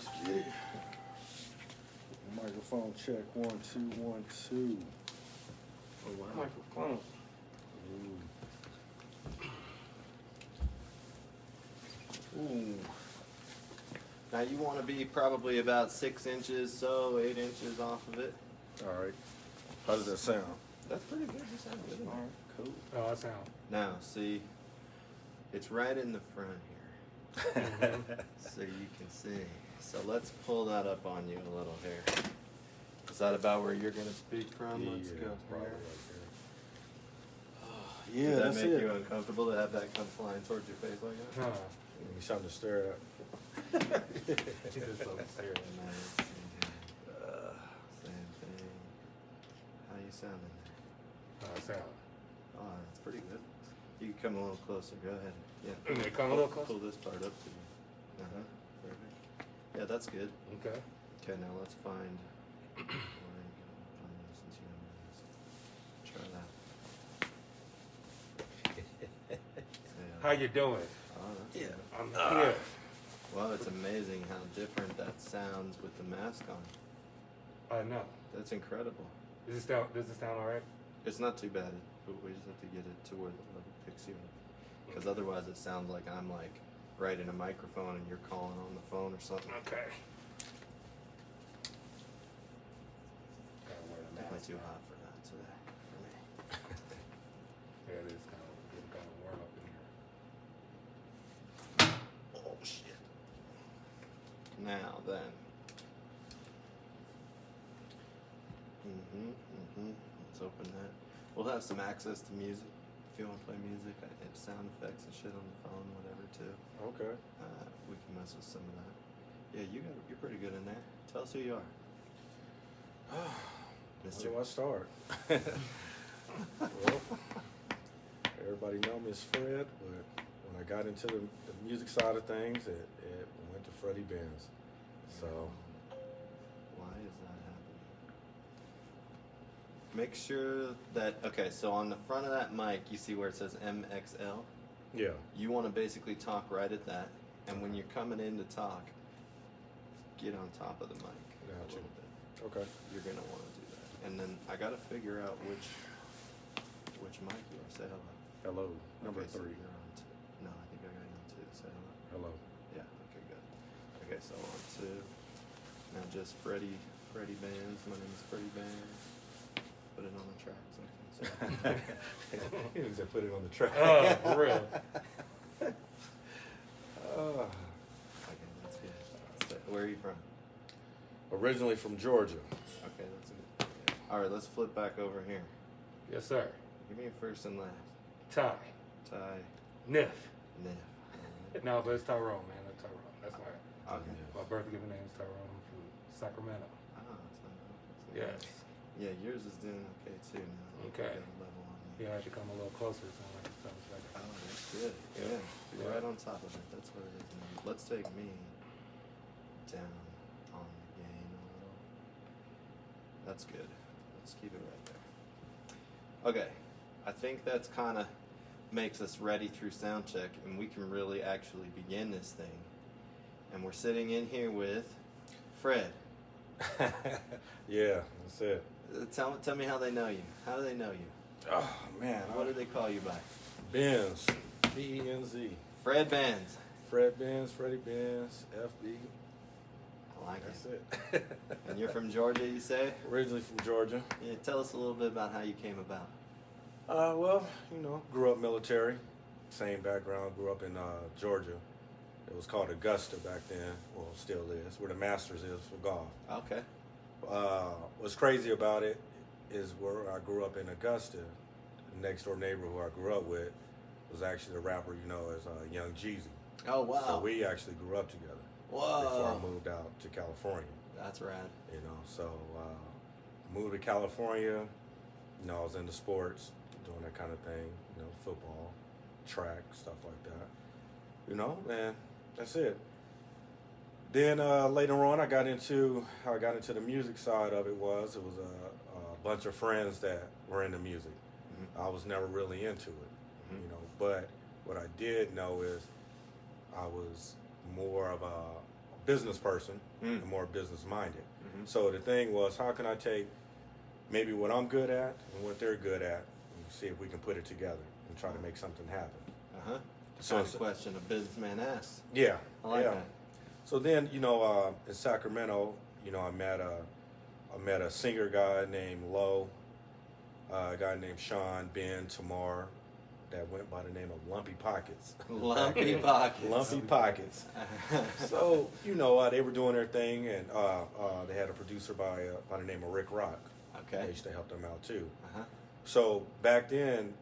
Let's get it. Microphone check. 1, 2, 1, 2. Oh, wow. Microphone. Ooh. Now you want to be probably about 6 inches, so 8 inches off of it. All right. How does that sound? That's pretty good. You sound good. All right, cool. Oh, that sound. Now, see, it's right in the front here, so you can see. So let's pull that up on you a little here. Is that about where you're going to speak from? Let's go probably here. Right there. Yeah, Did that's that make it. you uncomfortable to have that come flying towards your face like that? Huh. Give me something to stare at. He just doesn't stare at me. Same thing. How you sounding there? Oh, that sound. Oh, that's pretty good. You can come a little closer. Go ahead. Yeah. Okay, come a little closer. Pull this part up to you. Perfect. Yeah, that's good. Okay. Okay, now let's find. Where are you gonna find this since you have this? Try that. How you doing? Oh, that's Yeah. good. I'm here. Well, it's amazing how different that sounds with the mask on. I know. That's incredible. Does it sound all right? It's not too bad, but we just have to get it to where the level picks you up. Because otherwise it sounds like I'm like right in a microphone and you're calling on the phone or something. Okay. Gotta wear the Definitely mask. too hot for that today, for me. Yeah, it is getting kind of warm up in here. Oh, shit. Now then. Let's open that. We'll have some access to music. If you want to play music, sound effects and shit on the phone, whatever, too. Okay. We can mess with some of that. Yeah, you're pretty good in there. Tell us who you are. Where do I start? Well, everybody know me as Fred, but when I got into the music side of things, it went to Freddie Benz. So, Why is that happening? Make sure that, okay, so on the front of that mic, you see where it says MXL? yeah. You want to basically talk right at that, and when you're coming in to talk, get on top of the mic a Gotcha. little bit. Okay. You're going to want to do that. And then I got to figure out which mic you are. Say hello. Hello. Number Okay, so 3. you're on no, I think I got you on 2. Say hello. Hello. Yeah, okay, good. Okay, so on 2. Now just Freddie Benz. My name is Freddie Benz. Put it on the track so I can say. He didn't say put it on the track. Oh, for real. Okay, that's good. So, where are you from? Originally from Georgia. Okay, that's good. All right, let's flip back over here. Yes, sir. Give me a first and last. Ty. Ty, Niff. Niff. No, but it's Tyrone, man. That's Tyrone. That's my Okay. my birth given name is Tyrone. I'm from Sacramento. Ah, it's not. Yes. Yeah, yours is doing okay too now. Okay. You got a level on you. Yeah, I should come a little closer. So sounds like Oh, that's good. Yeah. You're right on top of it. That's what it is. Now, let's take me down on the gain a little. That's good. Let's keep it right there. Okay. I think that's kind of makes us ready through sound check, and we can really actually begin this thing. And we're sitting in here with Fred. Yeah, that's it. Tell me how they know you. How do they know you? Oh, man. What do they call you by? Benz. B-E-N-Z. Fred Benz. Fred Benz, Freddie Benz, FB. I like That's it. it. And you're from Georgia, you say? Originally from Georgia. Yeah, tell us a little bit about how you came about. Well, grew up military. Same background. Grew up in Georgia. It was called Augusta back then. Well, it still is. Where the Masters is for golf. Okay. What's crazy about it is where I grew up in Augusta. The next door neighbor who I grew up with was actually the rapper you know as Young Jeezy. Oh, wow. So we actually grew up together before Whoa. I moved out to California. That's rad. So moved to California. I was into sports, doing that kind of thing. Football, track, stuff like that. And that's it. Then later on, I got into the music side of it. Was a bunch of friends that were into music. I was never really into it, But what I did know is I was more of a business person Mm. and more business minded. Mhm. So the thing was, how can I take maybe what I'm good at and what they're good at and see if we can put it together and try to make something happen. Uh-huh. The So kind of it's- question a businessman asks. Yeah. I like yeah. that. So then, in Sacramento, I met a singer guy named Lo, a guy named Sean, Ben, Tamar, that went by the name of Lumpy Pockets. Lumpy Pockets. Lumpy Pockets. So, they were doing their thing, and they had a producer by the name of Rick Rock. I Okay. used to help them out too. Uh-huh. So back then,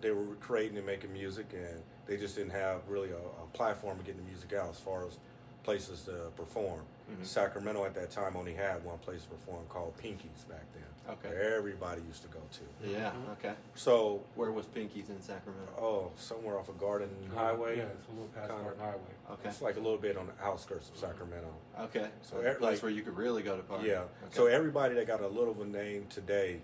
they were creating and making music, and they just didn't have really a platform to get the music out as far as places to perform. Mhm. Sacramento at that time only had one place to perform called Pinky's back then. Okay. Where everybody used to go to. Yeah, Mhm. okay. So, Where was Pinky's in Sacramento? somewhere off of Garden Highway. Yeah, it's a little past Kinda. Garden Highway. Okay. It's like a little bit on the outskirts of Sacramento. Okay. So So a place like- where you could really go to party. Yeah. Okay. So everybody that got a little of a name today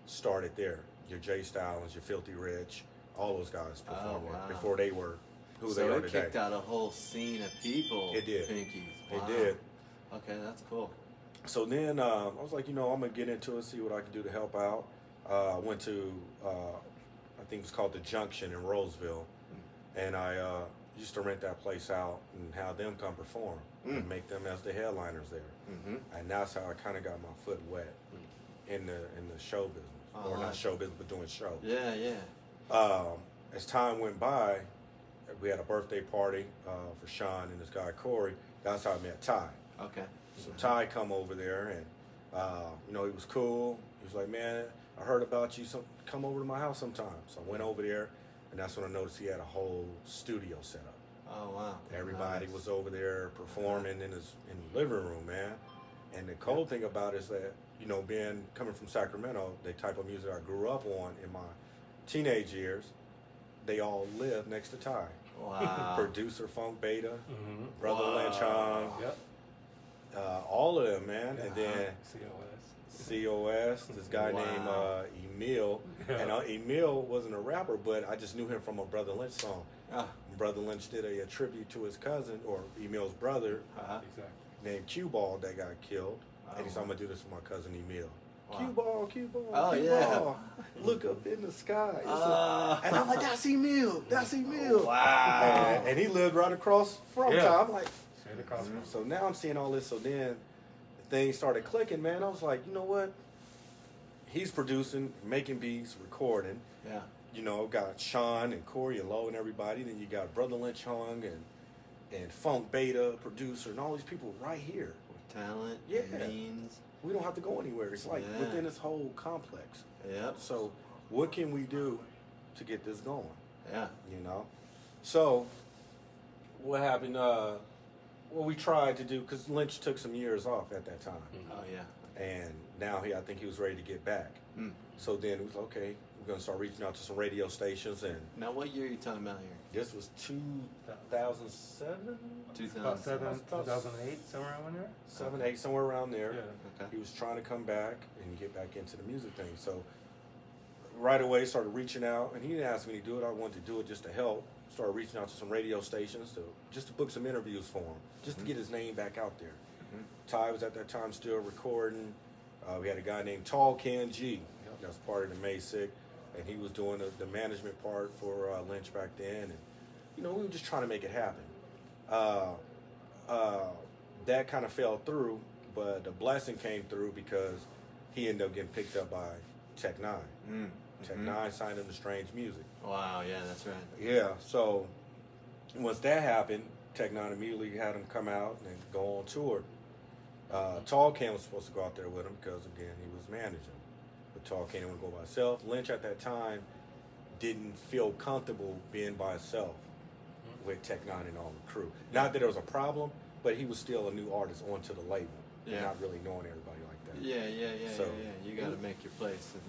started there. Your Jay Stylins, your Filthy Rich, all those guys performed there wow. before they were who so they are it today. kicked out a whole scene of people. It did. Pinky's. It Wow. did. Okay, that's cool. So then I was like, I'm gonna get into it, see what I can do to help out. I went to I think it was called the Junction in Roseville, and I used to rent that place out and have them come perform and make them as the headliners there. Mm-hmm. And that's how I kind of got my foot wet in the show business, Oh, or not nice. show business, but doing shows. Yeah, yeah. As time went by, we had a birthday party for Sean and this guy Corey. That's how I met Ty. Okay. So Ty come over there, and he was cool. He was like, "Man, I heard about you. Come over to my house sometime." So I went over there, and that's when I noticed he had a whole studio set up. Oh wow. Everybody Nice. was over there performing in the living room, man. And the cool thing about it is that being coming from Sacramento, the type of music I grew up on in my teenage years, they all lived next to Ty. Wow. Producer Funk Beta, Mm-hmm. Brother Wow. Lynch Hung, Yep. all of them, man. And then COS. COS, this guy Wow. named Emil. Yeah. And Emil wasn't a rapper, but I just knew him from a Brother Lynch song. Ah, Brother Lynch did a tribute to his cousin, or Emil's brother, uh-huh. Exactly. named Cue Ball, that got killed. Oh. And he said, I'm going to do this for my cousin Emil. Wow. Cue Ball, Cue Ball, Oh, Cue yeah. Ball. Look up in the sky. It's Ah. and I'm like, that's Emil, that's Emil. Wow. And he lived right across from Yeah. Ty. I'm like, Straight across from so now I'm seeing all this. So then things started clicking, man. I was like, you know what? He's producing, making beats, recording. Yeah. Got Sean and Corey and Lo and everybody. Then you got Brother Lynch Hung and Funk Beta, producer, and all these people right here. With talent, Yeah. means. We don't have to go anywhere. It's like Yeah. within this whole complex. Yep. So what can we do to get this going? Yeah. So what happened? We tried to do, because Lynch took some years off at that time, Oh yeah. and now I think he was ready to get back. Mm. So then it was okay. We're gonna start reaching out to some radio stations, and Now, what year are you talking about here? this was 2007, 2000. 2008, somewhere around there. 7, 8, somewhere around there. Yeah. Okay. He was trying to come back and get back into the music thing. So right away started reaching out, and he didn't ask me to do it. I wanted to do it just to help. Started reaching out to some radio stations just to book some interviews for him, just to get his name back out there. Mhm. Ty was at that time still recording. We had a guy named Tall Can G that was part of the Masick, and he was doing the management part for Lynch back then. And we were just trying to make it happen. That kind of fell through, but the blessing came through because he ended up getting picked up by Tech Nine. Mm. Tech Mhm. Nine signed him to Strange Music. Wow. Yeah, that's right. Yeah, so once that happened, Tech Nine immediately had him come out and go on tour. Tall Can was supposed to go out there with him because, again, he was managing. But Tall Can didn't want to go by himself. Lynch at that time didn't feel comfortable being by himself with Tech Nine and all the crew. Not that it was a problem, but he was still a new artist onto the label, and Yeah. not really knowing everybody like that. Yeah. So- You got to make your place. And,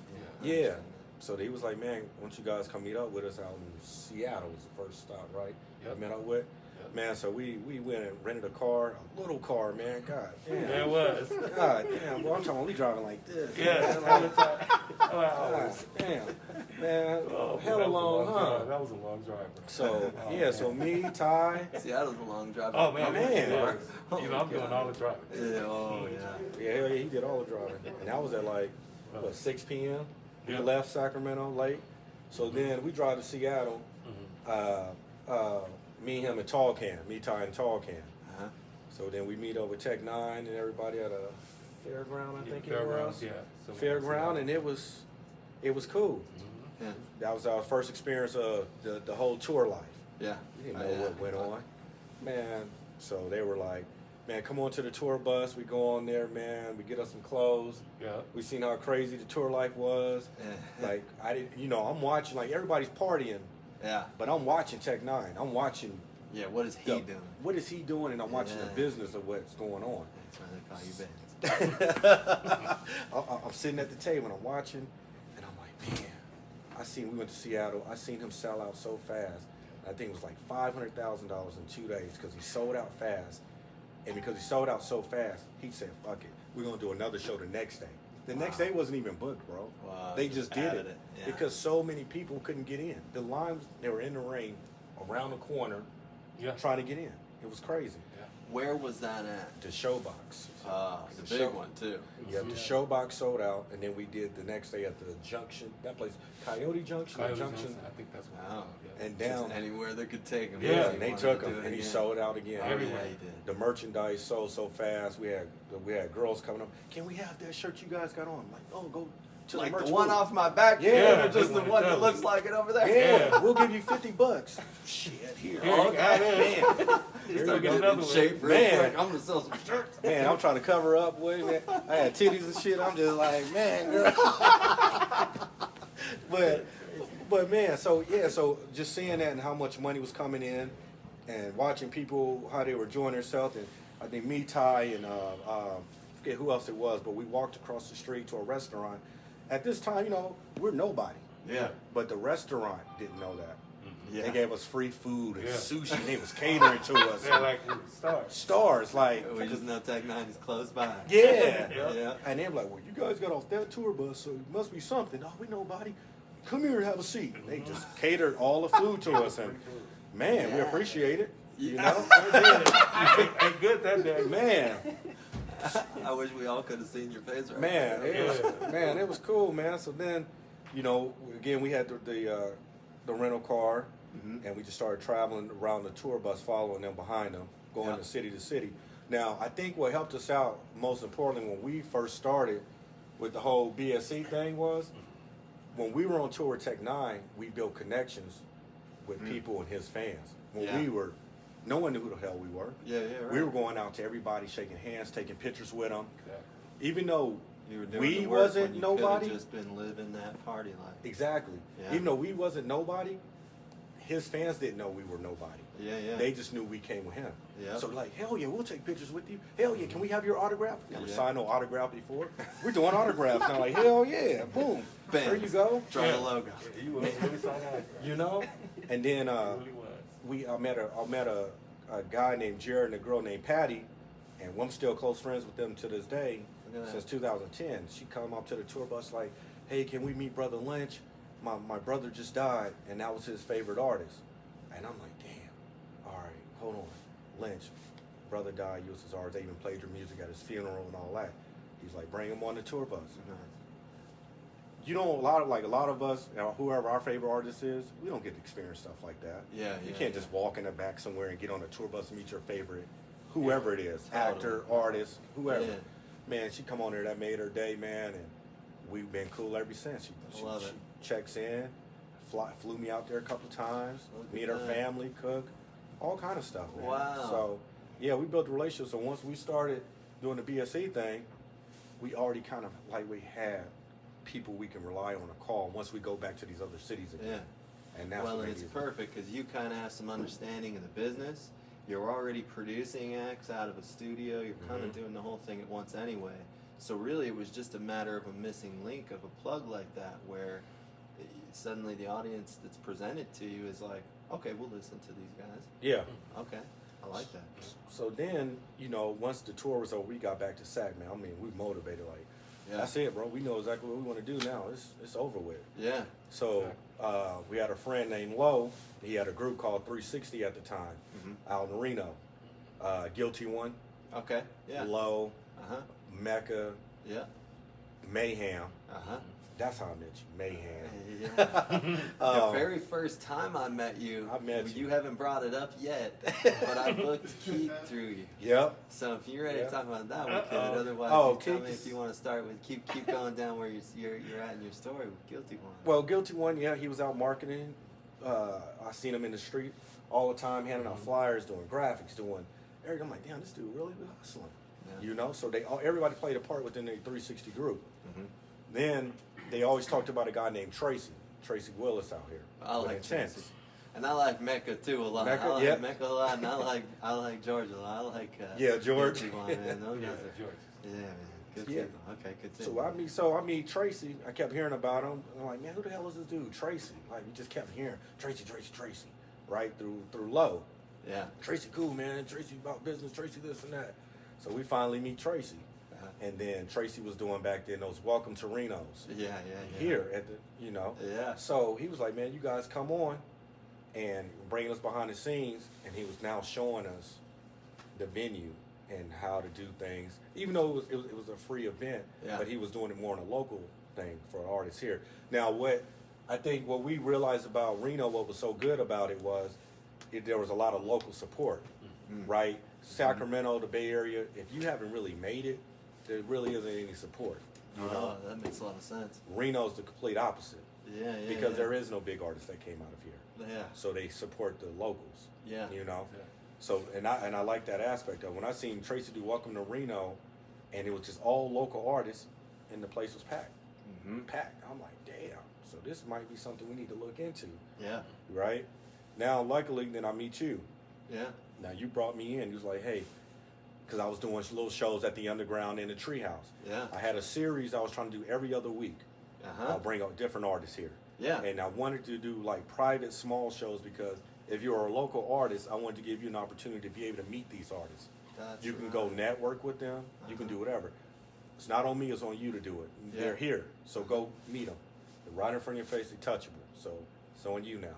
I Yeah. understand So he was like, man, why don't you guys come meet up with us out in Seattle was the first stop, right? Yep. We met up with. Yep. Man, so we went and rented a car, a little car, man. God damn. Yeah, it was. God damn, boy, I'm talking we driving like this. Yeah, man, all the time. God damn. Man, Oh, hella long, huh? That was a long drive, bro. So, Oh, yeah, man. so me, Ty. Seattle's a long drive. Oh, man. Man. Yeah. Oh, You know, I'm doing God. all the driving. Yeah, oh, yeah. Yeah, hell yeah, he did all the driving. And that was at like, what, 6 p.m.? We Yeah. left Sacramento late. So then we drive to Seattle. Me, him, and Tall Can. Me, Ty, and Tall Can. Uh-huh. So then we meet up with Tech Nine and everybody at a fairground, I think it Fairgrounds, was. yeah. So Fairground, and it was cool. Yeah. That was our first experience of the whole tour life. Yeah. We didn't Oh, know yeah. what went on. Man, so they were like, man, come on to the tour bus. We go on there, man. We get us some clothes. Yeah. We seen how crazy the tour life was. Yeah. Like, I didn't, I'm watching, like, everybody's partying, Yeah. but I'm watching Tech Nine. I'm watching. Yeah, what is he doing? What is he doing? And I'm watching the Yeah. business of what's going on. That's why they call you Benz. I'm sitting at the table and I'm watching, and I'm like, man, we went to Seattle. I seen him sell out so fast. I think it was like $500,000 in 2 days because he sold out fast. And because he sold out so fast, he said, fuck it, we're going to do another show the next day. The next day wasn't even booked, bro. Wow, They just did added it yeah. because so many people couldn't get in. The lines, they were in the rain around the corner Yeah. trying to get in. It was crazy. Where was that at? The Showbox. The The big show- one, too. Yeah, the Showbox sold out, and then we did the next day at the Junction, that place, Coyote Junction, Coyote Junction, Johnson, I think that's what Oh. yeah. and Just down. anywhere they could take him. Yeah, and they took him, and he sold out again. Oh, Everywhere. yeah, he did. The merchandise sold so fast. We had girls coming up. Can we have that shirt you guys got on? I'm like, oh, go to Like the merch the one booth. off my back, Yeah, or just the one that looks like it over there. Yeah, we'll give you $50. Shit, here. Here, you got it. Man, Here Start we getting go. another one. Shape real Man. quick. I'm gonna sell some shirts. man, I'm trying to cover up. Wait a minute. I had titties and shit. I'm just like, man, girl. but man, so just seeing that and how much money was coming in, and watching people how they were enjoying themselves, and I think me, Ty, and forget who else it was, but we walked across the street to a restaurant. At this time, we're nobody, Yeah. but the restaurant didn't know that. Yeah. They gave us free food and Yeah. sushi. And they was catering to us. Yeah, like stars. Stars, like We just know Tech Nine is close by. yeah. Yeah. And they're like, well, you guys got off that tour bus, so it must be something. Oh, we nobody. Come here and have a seat. And they just catered all the food to us, and man, we Yeah. appreciate it. You Yeah. know, Ain't good that day. man, I wish we all could have seen your face right man, now. it was cool, man. So then, again, we had the rental car, Mhm. and we just started traveling around the tour bus, following them behind them, going Yeah. to city to city. Now, I think what helped us out most importantly when we first started with the whole BSC thing was when we were on tour with Tech Nine, we built connections with people and his fans. When Yeah. no one knew who the hell we were. Yeah, yeah, right. We were going out to everybody, shaking hands, taking pictures with them. Yeah. Even though You were doing we the work wasn't when you nobody. could've just been living that party life. Exactly. Yeah. Even though we wasn't nobody, his fans didn't know we were nobody. Yeah, yeah. They just knew we came with him. Yeah. So like, hell yeah, we'll take pictures with you. Hell yeah, can we have your autograph? Never Yeah. signed no autograph before. We're doing autographs now. Like, hell yeah, boom. There you go. Try Yeah. the logo. Yeah, you was really so nice. You know. And then You really was. I met a guy named Jared and a girl named Patty, and I'm still close friends with them to this day. Look at that. Since 2010. She come up to the tour bus like, hey, can we meet Brother Lynch? My brother just died, and that was his favorite artist. And I'm like, damn. All right, hold on. Lynch, brother died, you was his artist. They even played your music at his funeral and all that. He's like, bring him on the tour bus. A lot of us, whoever our favorite artist is, we don't get to experience stuff like that. Yeah, You yeah, can't yeah. just walk in the back somewhere and get on a tour bus and meet your favorite, whoever it is, Totally. actor, artist, whoever. Yeah. Man, she come on there, that made her day, man, and we've been cool ever since. She Love it. checks in, flew me out there a couple times, Look at meet her that. family, cook, all kind of stuff, man. Wow. So, yeah, we built a relationship. So once we started doing the BSC thing, we already kind of we had people we can rely on a call once we go back to these other cities again. Yeah. And that's Well, what and made it's it- perfect because you kind of have some understanding of the business. You're already producing acts out of a studio. You're kind of doing the whole thing at once anyway. So really, it was just a matter of a missing link of a plug like that, where suddenly the audience that's presented to you is like, Okay, we'll listen to these guys. Yeah. Okay, I like that. So then, once the tour was over, we got back to Sac, man. I mean, we motivated, like, Yeah. that's it, bro. We know exactly what we want to do now. It's over with. Yeah. So we had a friend named Lo. He had a group called 360 at the time out in Reno. Guilty One, Okay. Yeah. Lo, Uh-huh. Mecca, Yeah. Mayhem. Uh-huh. That's how I met you, Mayhem. Yeah. The very first time I met you, I met you. you haven't brought it up yet, but I booked Keith through you. Yep. So if you're ready Yeah. to talk about that, we could. Otherwise, you tell me if you want to start with keep going down where you're at in your story with Guilty One. Well, Guilty One, yeah, he was out marketing. I seen him in the street all the time, handing out flyers, doing graphics, doing everything. I'm like, damn, this dude really was hustling. Yeah. So everybody played a part within the 360 group. Mm-hmm. Then they always talked about a guy named Tracy Willis out here. I with like Intense. Tracy. And I like Mecca too a lot. Mecca, I like yeah. Mecca a lot, and I like George a lot. I like George. Guilty One, man. Those guys are, George. yeah, man. Good Yeah. people. Okay, good team. So I meet Tracy. I kept hearing about him. I'm like, man, who the hell is this dude, Tracy? Like, we just kept hearing Tracy, right through Low. Yeah. Tracy cool, man. Tracy about business. Tracy this and that. So we finally meet Tracy. Uh-huh. And then Tracy was doing back then those Welcome to Renos Yeah. here at the, Yeah. So he was like, man, you guys come on and bringing us behind the scenes. And he was now showing us the venue and how to do things, even though it was a free event, Yeah. but he was doing it more on a local thing for artists here. Now, what we realized about Reno, what was so good about it was there was a lot of local support, right? Sacramento, the Bay Area, if you haven't really made it, there really isn't any support. Oh, that makes a lot of sense. Reno's the complete opposite Yeah. because there is no big artist that came out of here. Yeah. So they support the locals. Yeah. So and I like that aspect of it. When I seen Tracy do Welcome to Reno, and it was just all local artists, and the place was packed. Packed. I'm like, damn. So this might be something we need to look into, Yeah. right? Now, luckily, then I meet you. Yeah. Now you brought me in. You was like, hey, because I was doing little shows at the Underground and the Treehouse. Yeah. I had a series I was trying to do every other week. Uh-huh. I'll bring out different artists here. Yeah. And I wanted to do like private small shows because if you're a local artist, I wanted to give you an opportunity to be able to meet these artists. That's You can right. go network with them. You can do whatever. It's not on me, it's on you to do it. Yeah. They're here. So go meet them. They're right in front of your face, they're touchable. So it's on you now.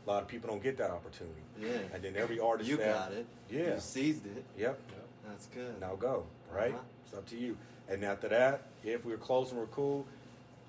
A lot of people don't get that opportunity. Yeah. And then every artist You that, got it. Yeah. You seized it. Yep. That's good. Now go, right? Uh-huh. It's up to you. And after that, if we're close and we're cool,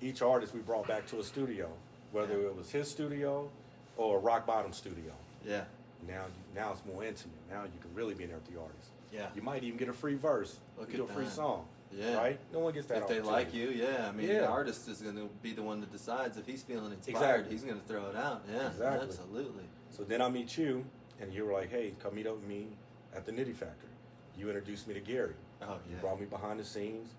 each artist we brought back to a studio, whether it was his studio or a Rock Bottom studio. Yeah. Now it's more intimate. Now you can really be in there with the artist. Yeah. You might even get a free verse. Look you do at a free that. song. Yeah. Right? No one gets that If they opportunity. like you, yeah. I mean, Yeah. the artist is going to be the one that decides if he's feeling inspired. Exactly. He's going to throw it out. Yeah. Exactly. Absolutely. So then I meet you, and you were like, hey, come meet up with me at the Nitty Factory. You introduced me to Gary. Oh, You yeah. brought me behind the scenes.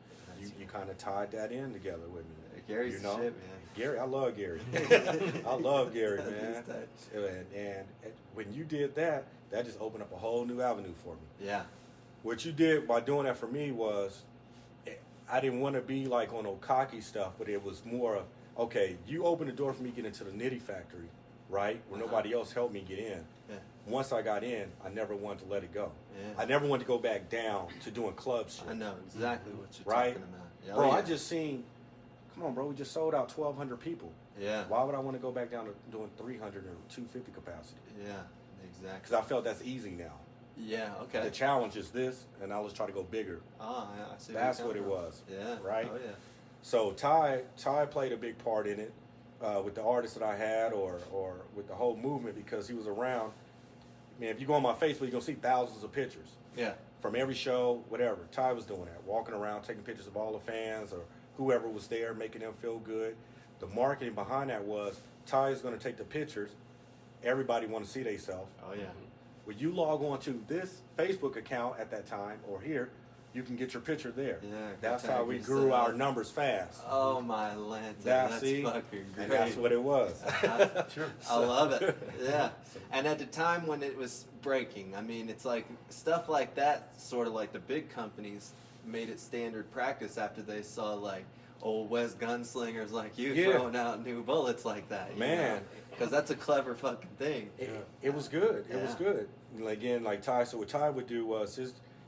You kind of tied that in together with me. Gary's the shit, man. Gary, I love Gary. I love Gary, man. He's And when you did that, that just opened up a whole new avenue for me. Yeah. What you did by doing that for me was, I didn't want to be like on no cocky stuff, but it was more of, okay, you opened the door for me to get into the Nitty Factory, right? Where nobody else helped me get in. Yeah. Once I got in, I never wanted to let it go. Yeah. I never wanted to go back down to doing club shit. I know exactly what you're Right? talking about. Yeah, Bro, oh, yeah. I just seen, come on, bro, we just sold out 1,200 people. Yeah. Why would I want to go back down to doing 300 or 250 capacity? Yeah. Exactly. Because I felt that's easy now. Yeah. Okay. The challenge is this, and now let's try to go bigger. Oh, yeah, I see. That's where what it you're coming was. from. Yeah. Right? Oh yeah. So Ty played a big part in it with the artists that I had or with the whole movement because he was around. Man, if you go on my Facebook, you're going to see thousands of pictures. Yeah. From every show, whatever. Ty was doing that, walking around, taking pictures of all the fans or whoever was there, making them feel good. The marketing behind that was Ty is going to take the pictures. Everybody want to see themselves. Oh yeah. When you log on to this Facebook account at that time or here, you can get your picture there. Yeah, That's tag how we yourself. grew our numbers fast. Oh my Lanta, that's See? fucking great. And that's what it was. I love it. Yeah. And at the time when it was breaking, I mean, it's like stuff like that, sort of like the big companies made it standard practice after they saw like, old West gunslingers like you Yeah. throwing out new bullets like that. Man. Because that's a clever fucking thing. It was good. It was Yeah. good. And again, like Ty, so what Ty would do was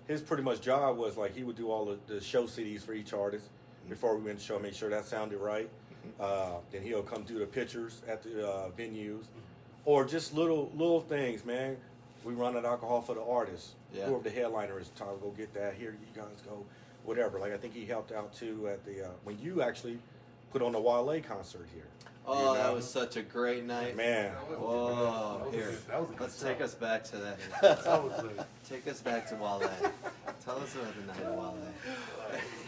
his pretty much job was like he would do all the show CDs for each artist before we went to show, make sure that sounded right. Then he'll come do the pictures at the venues, or just little things, man. We run out alcohol for the artists. Yeah. Whoever the headliner is, Ty, go get that. Here, you guys go, whatever. Like I think he helped out too at the when you actually put on the Wale concert here. Oh, You that know? was such a great night. Man. Whoa, here. That was a good Let's song. take us back to that. That was good. Take us back to Wale. Tell us about the night of Wale.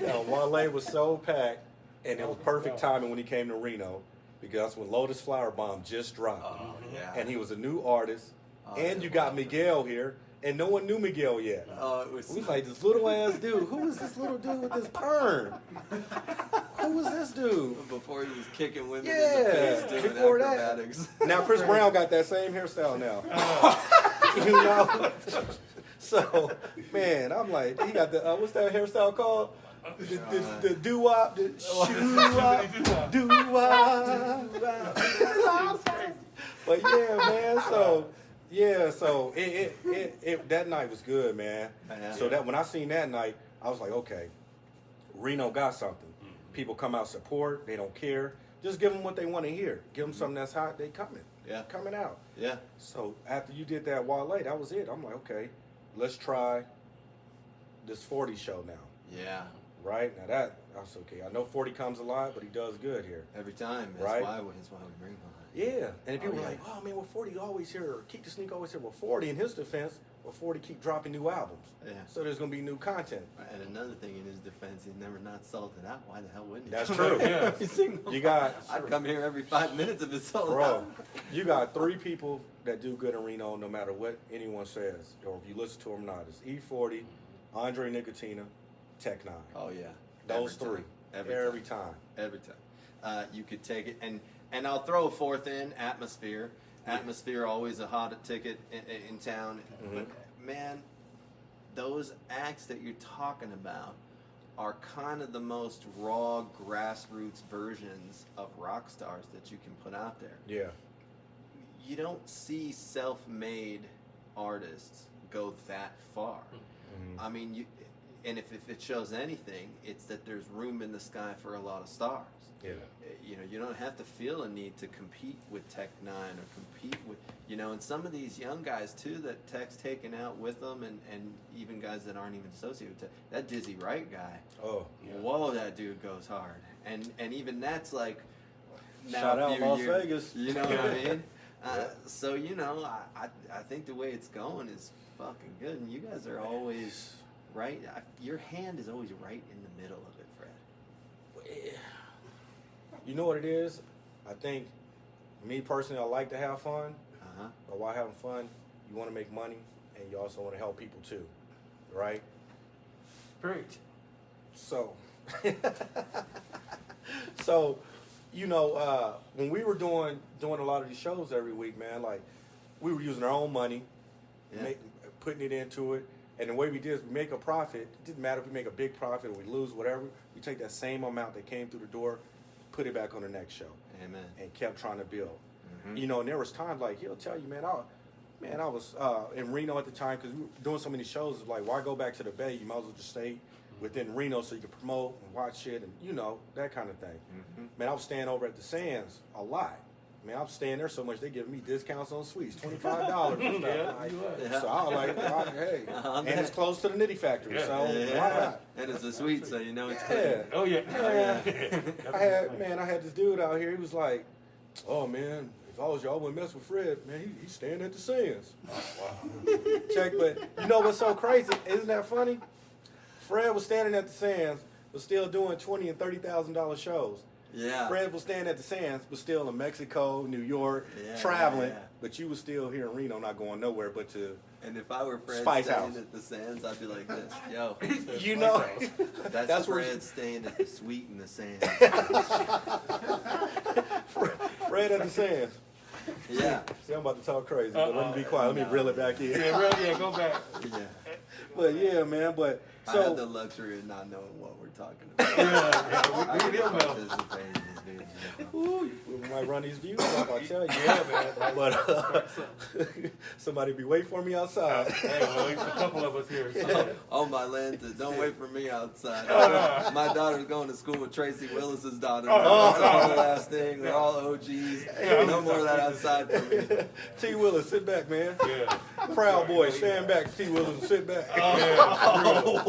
Yeah, Wale was so packed, and it was perfect timing when he came to Reno because that's when Lotus Flower Bomb just dropped. Oh, yeah. And he was a new artist, Oh, and yeah. you got Miguel here, and no one knew Miguel yet. Oh, it was. We was like, this little ass dude. Who is this little dude with this perm? Who was this dude? Before he was kicking women Yeah, in the face doing before that. acrobatics. Now Chris Brown got that same hairstyle now. You know? So, man, I'm like, he got the, what's that hairstyle called? The doo-wop, the shoo-wop, doo-wop. But yeah, man, so it that night was good, man. Yeah. So that when I seen that night, I was like, okay, Reno got something. People come out support, they don't care. Just give them what they want to hear. Give them something that's hot, they coming. Yeah. Coming out. Yeah. So after you did that Wale, that was it. I'm like, okay, let's try this 40 show now. Yeah. Right? Now that's okay. I know 40 comes a lot, but he does good here. Every time. That's Right. why we bring him. Yeah. And people Oh, were yeah. like, oh man, well 40 always here, or Keep the Sneak always here. Well 40 in his defense, well 40 keep dropping new albums. Yeah. So there's gonna be new content. And another thing in his defense, he's never not sold it out. Why the hell wouldn't he? That's true. Yeah. Every single You got I'd come here every 5 minutes if it's sold Bro, out. you got 3 people that do good in Reno no matter what anyone says, or if you listen to them or not. It's E40, Andre Nicotina, Tech 9. Oh yeah. Those Every 3. time. Every time. Every time. You could take it, and I'll throw a fourth in, Atmosphere. Atmosphere, always a hot ticket in town. Mhm. But man, those acts that you're talking about are kind of the most raw, grassroots versions of rock stars that you can put out there. Yeah. You don't see self-made artists go that far. Mhm. I mean, and if it shows anything, it's that there's room in the sky for a lot of stars. Yeah. You know, you don't have to feel a need to compete with Tech 9 or compete with, you know, and some of these young guys too that Tech's taken out with them, and even guys that aren't even associated with Tech. That Dizzy Wright guy, Oh. Yeah. whoa, that dude goes hard. And even that's like, now Shout a out few Las years, Vegas. You know what I mean? Yeah. So, you know, I think the way it's going is fucking good, and you guys are always right. Your hand is always right in the middle of it, Fred. You know what it is? I think, me personally, I like to have fun. Uh-huh. But while having fun, you want to make money, and you also want to help people too, right? Great. So, so, you know, when we were doing a lot of these shows every week, man, like we were using our own money, Yeah. putting it into it, and the way we did is we make a profit. It didn't matter if we make a big profit or we lose, whatever. We take that same amount that came through the door, put it back on the next show, Amen. and kept trying to build. Mhm. You know, and there was times like he'll tell you, man, I was in Reno at the time because we were doing so many shows. It's like, why go back to the Bay? You might as well just stay within Reno so you can promote and watch shit and, you know, that kind of thing. Mhm. Man, I was staying over at the Sands a lot. Man, I was staying there so much they giving me discounts on suites, $25 and stuff. Yeah, Like, you was. Yeah. so I was like, hey, I'm and it's back. close to the Nitty Factory, Yeah. so why Yeah. not? And it's a sweet, so you know it's Yeah. clean. Oh yeah. I had this dude out here. He was like, "Oh man, if I was y'all, I wouldn't mess with Fred. Man, he's staying at the Sands." Check, but you know what's so crazy? Isn't that funny? Fred was standing at the Sands, but still doing $20,000 and $30,000 shows. Yeah. Fred was staying at the Sands, but still in Mexico, New York, Yeah, traveling. yeah. But you was still here in Reno, not going nowhere, but to And if I were Fred Spice staying House. at the Sands, I'd be like this. Yo, you know. that's That's where Fred staying at the suite in the Sands. Fred at the Sands. Yeah. See, I'm about to talk crazy, but let me be quiet. Let me reel it back in. Yeah, really, yeah, go back. Yeah. But yeah, man. But I So had the luxury of not knowing what we're talking about. Yeah, I we can did well. participate in this video. ooh, we might run these views up, I tell you. Yeah, man. But somebody be waiting for me outside. Hey, well, at least a couple of us here. So. Oh, my lenses. Don't wait for me outside. no. My daughter's going to school with Tracy Willis's daughter. Oh, That's all the last thing. We're all OGs. Yeah, No more of that outside for me. T. Willis, sit back, man. Yeah. Proud boy, stand back, T. Willis, sit back. Yeah.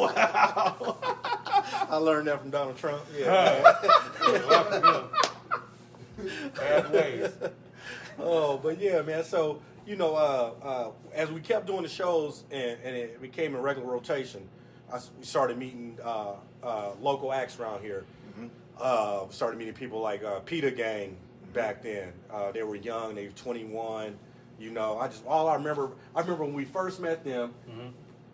Wow. I learned that from Donald Trump. Halfways. Oh, but yeah, man. So, you know, as we kept doing the shows and it became a regular rotation, we started meeting local acts around here. Started meeting people like Peter Gang back then. They were young, they were 21. You know, I remember when we first met them,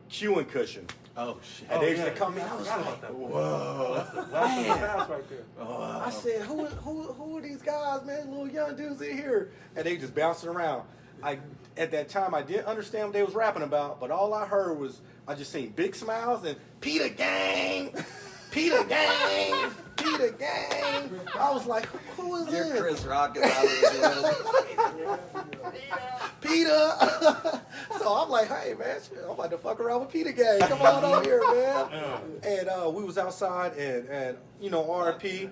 Q and Cushion. Oh, shit. And they used to come in. I was like, whoa. That's the house right there. I said, who are these guys, man? Little young dudes in here. And they just bouncing around. At that time, I didn't understand what they was rapping about, but all I heard was, I just seen big smiles and Peter Gang, Peter Gang, Peter Gang. I was like, who is You're this? Chris Rock is out of the Peter. So I'm like, hey, man, shit, I'm about to fuck around with Peter Gang. Come on over here, man. And we was outside, and you know, RP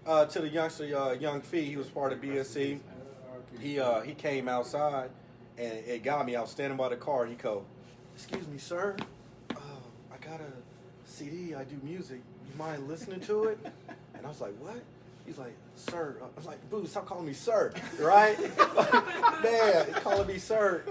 to the youngster, Young Fee. He was part of BSC. He came outside, and it got me. I was standing by the car. He go, excuse me, sir. I got a CD. I do music. You mind listening to it? And I was like, what? He's like, sir. I was like, boo, stop calling me sir, right? Man, he calling me sir.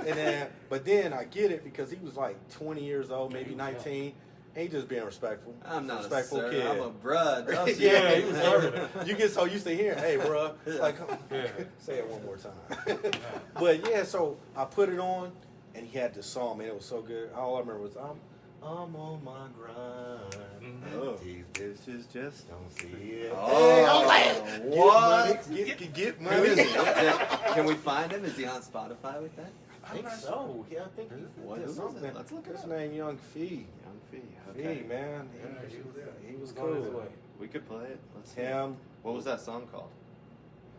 But then I get it because he was like 20 years old, maybe 19. And he just being respectful. I'm not respectful a sir. kid. I'm a bruh. Yeah, he was serving. You get so used to hearing, hey, bro, like, say it one more time. But yeah, so I put it on, and he had this song, man. It was so good. All I remember was, I'm on my grind. These bitches just don't see it. Oh, I was like, what? Get Who money. is he? Can we find him? Is he on Spotify with that? I think so. Yeah, I think he What did is it? something. Let's look it His up. name Young Fee. Young Fee. Fee, Okay. man. Yeah, he was there. He was On his cool. way. We could play it. Let's see. Him. What was that song called?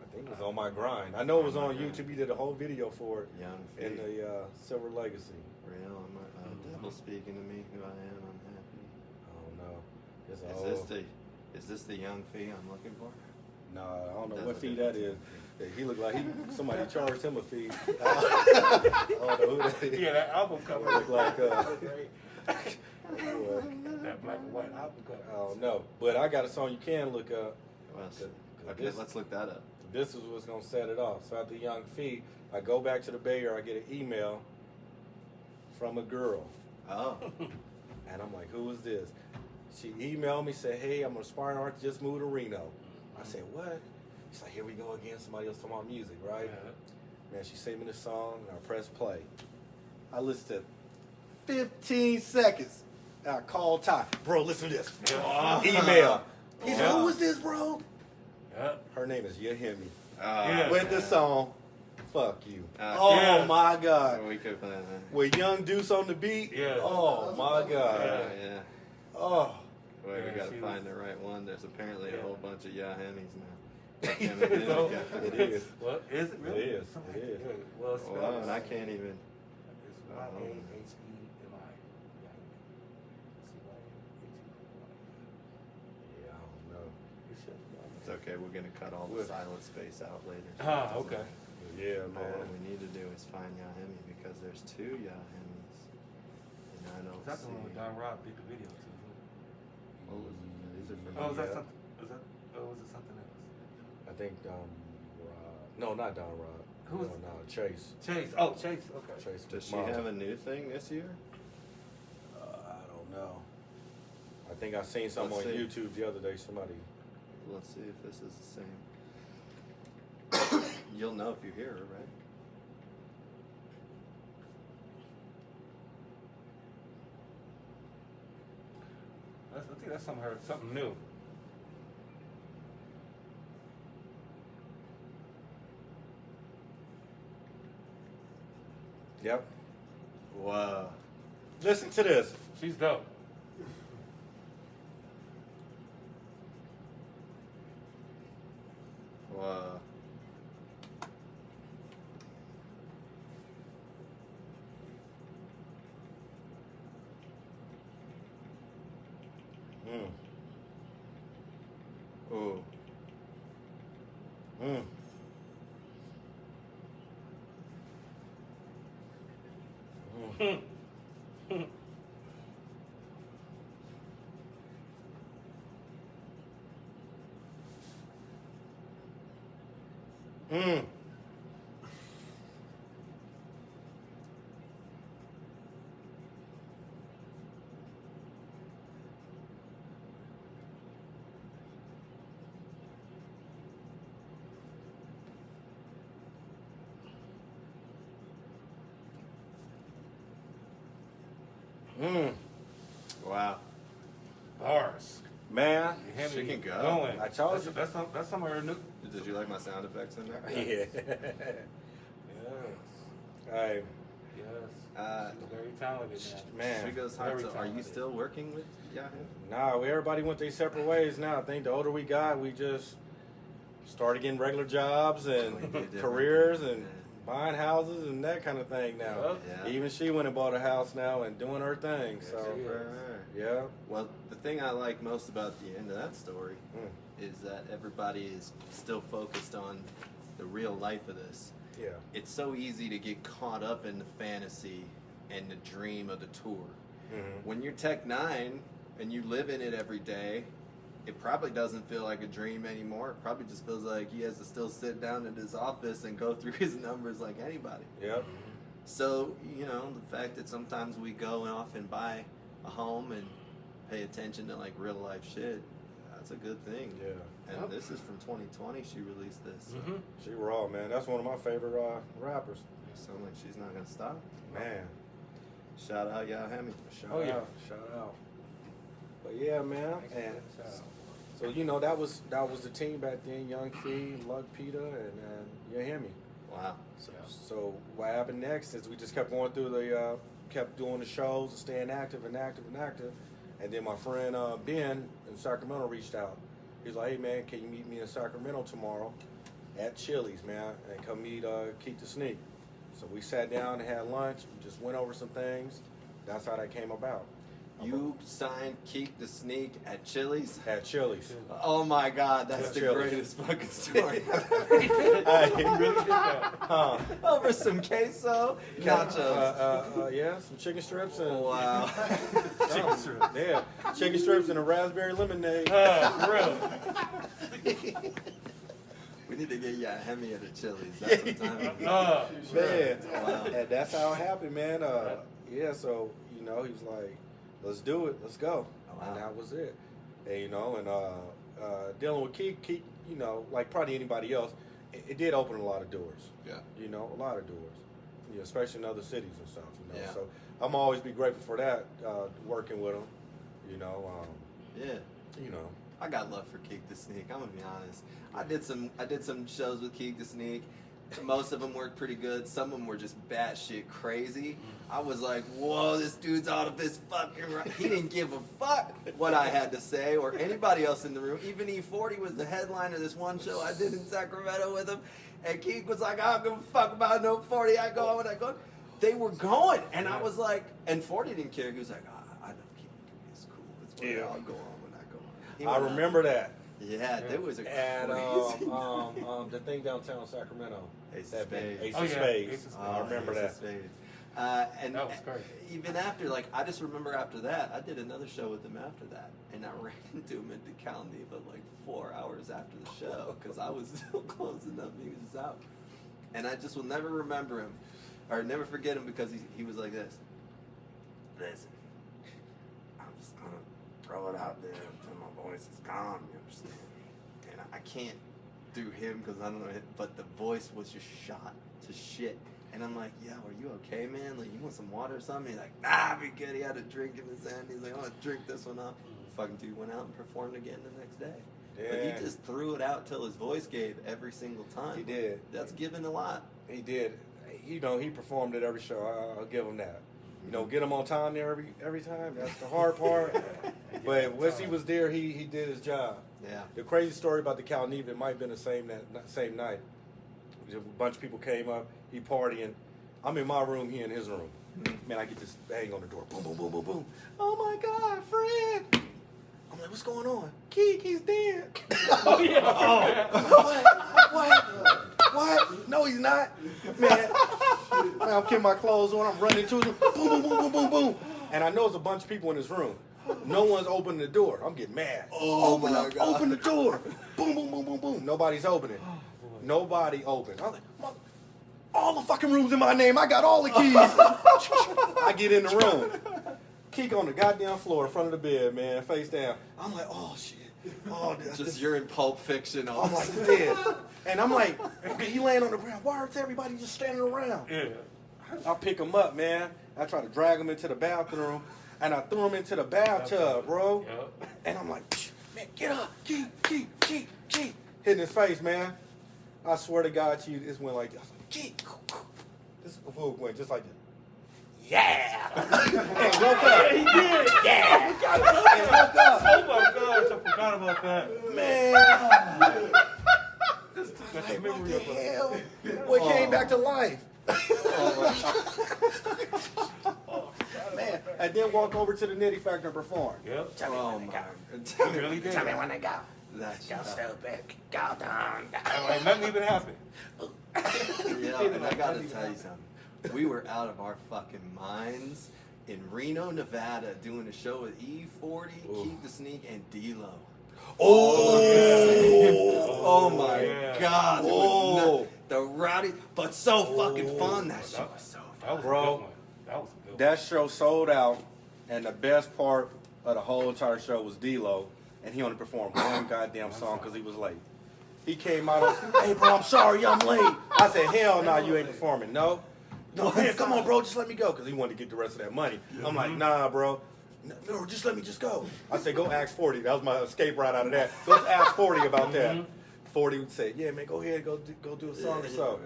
I think it was On My Grind. I know it was on YouTube. He did a whole video for it Young Fee. in the Silver Legacy. Real. Devil speaking to me. Who I am. I'm happy. I don't know. It's Is this the Young Fee I'm looking for? No, I don't know Doesn't what fee look that like is. He looked like somebody charged him a fee. I don't know who that is. Yeah, that album cover Look like boy, that black and white album cover. I don't know. But I got a song you can look up. Well, okay, this- let's look that up. This is what's gonna set it off. So after Young Fee, I go back to the Bay Area. I get an email from a girl, Oh. and I'm like, "Who is this?" She emailed me, said, "Hey, I'm an aspiring artist. Just moved to Reno." I said, "What?" She's like, "Here we go again. Somebody else talking about music, right?" Man, she sent me the song, and I pressed play. I listened to 15 seconds. I called Ty. Bro, listen to this. Email. He said, "Who is this, bro?" Yeah. Her name is Yahimi. Yeah. With the song, Fuck You. Okay. Oh, Yeah. my God. We could play that. With Young Deuce on the beat. Yeah. Oh, my God. Yeah. Oh. Wait, Yeah, we gotta she find was- the right one. There's apparently a Yeah. whole bunch of Yahemis now. It is. Well, is it really? It is. Something It is. like that. Well, it's Well, and I can't even. It's Y-A-H-E-M-I. Yeah, I don't know. It's okay. We're gonna cut all the With- silent space out later. Ah, okay. Yeah, All man. we need to do is find Yahemi because there's two Yahemis, and I don't That's see. the one with Don Rob did the video too. What was it? These are from Oh, is that Yeah. something? Is that? Oh, was it something else? I think Rod. No, not Don Rod. Who was- No, Chase. Chase. Oh, Chase. Okay. Chase. Does she Mom. have a new thing this year? I don't know. I think I seen something Let's on see. YouTube the other day. Somebody. Let's see if this is the same. You'll know if you hear her, right? I think that's something new. Yep. Wow. Listen to this. She's dope. Wow. Mm. Oh. Mm. Mm. Mm. Mm. Wow. Bars. Man, You hear She me can go. going. I told you. That's some of her new. Did you like my sound effects in there? Yeah. Yes. Hey, Yes. She's very talented, man. She goes hard. Very So are you talented. still working with Yahoo? Nah, everybody went their separate ways now. I think the older we got, we just started getting regular jobs and We did different careers things, and man. buying houses and that kind of thing now. Yeah. Even she went and bought a house now and doing her thing. Yes, So, she is. Right. yeah. Well, the thing I like most about the end of that story Mm. is that everybody is still focused on the real life of this. Yeah. It's so easy to get caught up in the fantasy and the dream of the tour. Mm-hmm. When you're Tech 9 and you live in it every day, it probably doesn't feel like a dream anymore. It probably just feels like he has to still sit down in his office and go through his numbers like anybody. Yep. So, you know, the fact that sometimes we go off and buy a home and pay attention to like real life shit, that's a good thing. Yeah. And Yep. this is from 2020. She released this. So Mm-hmm. She raw, man. That's one of my favorite rappers. sounds like she's not gonna stop. Man. Shout out Yahoo. Shout Oh, yeah. out. Shout out. But yeah, man. And Shout out. so you know that was the team back then, Young Fee, Lug Peter, and you hear me. Wow. So what happened next is we just kept going through kept doing the shows, and staying active and active and active. And then my friend Ben in Sacramento reached out. He's like, hey man, can you meet me in Sacramento tomorrow at Chili's, man, and come meet Keith the Sneak. So we sat down and had lunch. We just went over some things. That's how that came about. You signed Keep the Sneak at Chili's? At Chili's. Oh my God, that's the Chili's. greatest fucking story. He really did that. Huh. Over some queso, nachos. Yeah, some chicken strips and Wow. chicken strips. Yeah, chicken strips and a raspberry lemonade. For real. We need to get Yahoo at a Chili's. That's what time it is. Man, Wow. and that's how it happened, man. Yeah, so you know, he was like, "Let's do it, let's go," Wow. and that was it. And you know, and dealing with Keith, you know, like probably anybody else, it did open a lot of doors. Yeah. You know, a lot of doors. You know, especially in other cities and stuff. You know, Yeah. so I'm always be grateful for that, working with him. You know, Yeah. you know. I got love for Keek the Sneak. I'm gonna be honest. I did some shows with Keek the Sneak. Most of them worked pretty good. Some of them were just batshit crazy. I was like, whoa, this dude's out of his fucking right. He didn't give a fuck what I had to say or anybody else in the room. Even E40 was the headliner of this one show I did in Sacramento with him. And Keek was like, I don't give a fuck about no 40. I go when I go. They were going. And I was like, and 40 didn't care. He was like, I know Keek. It's cool. It's whatever. Yeah. I'll go on when I go on. He I went on. remember that. Yeah, there was a And crazy. the thing downtown Sacramento. Ace of that been- Spades. Ace Oh, of yeah. Spades. Ace of Spades. I remember Ace of that. Spades. And That was crazy. even after, like, I just remember after that, I did another show with him after that, and I ran into him at the County, but like 4 hours after the show, because I was still closing up. He was just out, and I just will never remember him, or never forget him, because he was like this. Listen, I'm just gonna throw it out there until my voice is gone. You understand? And I can't do him because I don't know, but the voice was just shot to shit. And I'm like, yo, are you okay, man? Like, you want some water or something? He's like, nah, I'll be good. He had a drink in his hand. He's like, I'm gonna drink this one up. Fucking dude went out and performed again the next day. But Yeah. he just threw it out till his voice gave every single time. He did. That's giving a lot. He did. You know, he performed at every show. I'll give him that. You know, get him on time there every time. That's the hard part. But once he was there, he did his job. Yeah. The crazy story about the Cal Neva, it might have been the same night. A bunch of people came up, he partying. I'm in my room, he in his room. Man, I get this bang on the door. Boom, boom, boom, boom, boom. Oh my God, Fred! I'm like, what's going on? He's dead. Oh, yeah. What? No, he's not. Man, I'm getting my clothes on. I'm running to him. Boom, boom, boom, boom, boom, boom. And I know there's a bunch of people in this room. No one's opening the door. I'm getting mad. Open the door. Boom, boom, boom, boom, boom. Nobody's opening. Nobody opened. I'm like, all the fucking rooms in my name. I got all the keys. I get in the room. Keek on the goddamn floor in front of the bed, man, face down. I'm like, oh shit. Oh, Just you're in Pulp Fiction. I'm like, he's dead. And I'm like, he laying on the ground. Why is everybody just standing around? Yeah. I pick him up, man. I try to drag him into the bathroom, and I threw him into the bathtub, bro. Yep. And I'm like, man, get up, Keek. Hitting his face, man. I swear to God to you, this went like this. I was like, Keek. This fool went just like this. Yeah! And woke up. He did. Yeah! And woke up. Oh my gosh, I forgot about that. Man! That's Like, a what memory the of a... hell? Boy came back to life. Man, and then walk over to the Nitty Factor and perform. Yep. Oh my. He really did. Tell me when they go. That's Go stupid. Go down. Like, nothing even happened. Yeah, and I gotta tell you something. We were out of our fucking minds in Reno, Nevada, doing a show with E40, Keep the Sneak, and D-Lo. Oh my yeah. God. It was Oh. nuts. The rowdy, but so fucking fun. That shit was so fun. That was Bro. a good one. That was a good one. That show sold out, and the best part of the whole entire show was D-Lo, and he only performed one goddamn song because he was late. He came out, hey bro, I'm sorry, I'm late. I said, hell no, you ain't performing. No, man, come on, bro, just let me go, because he wanted to get the rest of that money. I'm like, nah, bro. No, just let me just go. I said, go ask 40. That was my escape route out of that. Go ask 40 about that. 40 would say, yeah, man, go ahead, go do a song or so.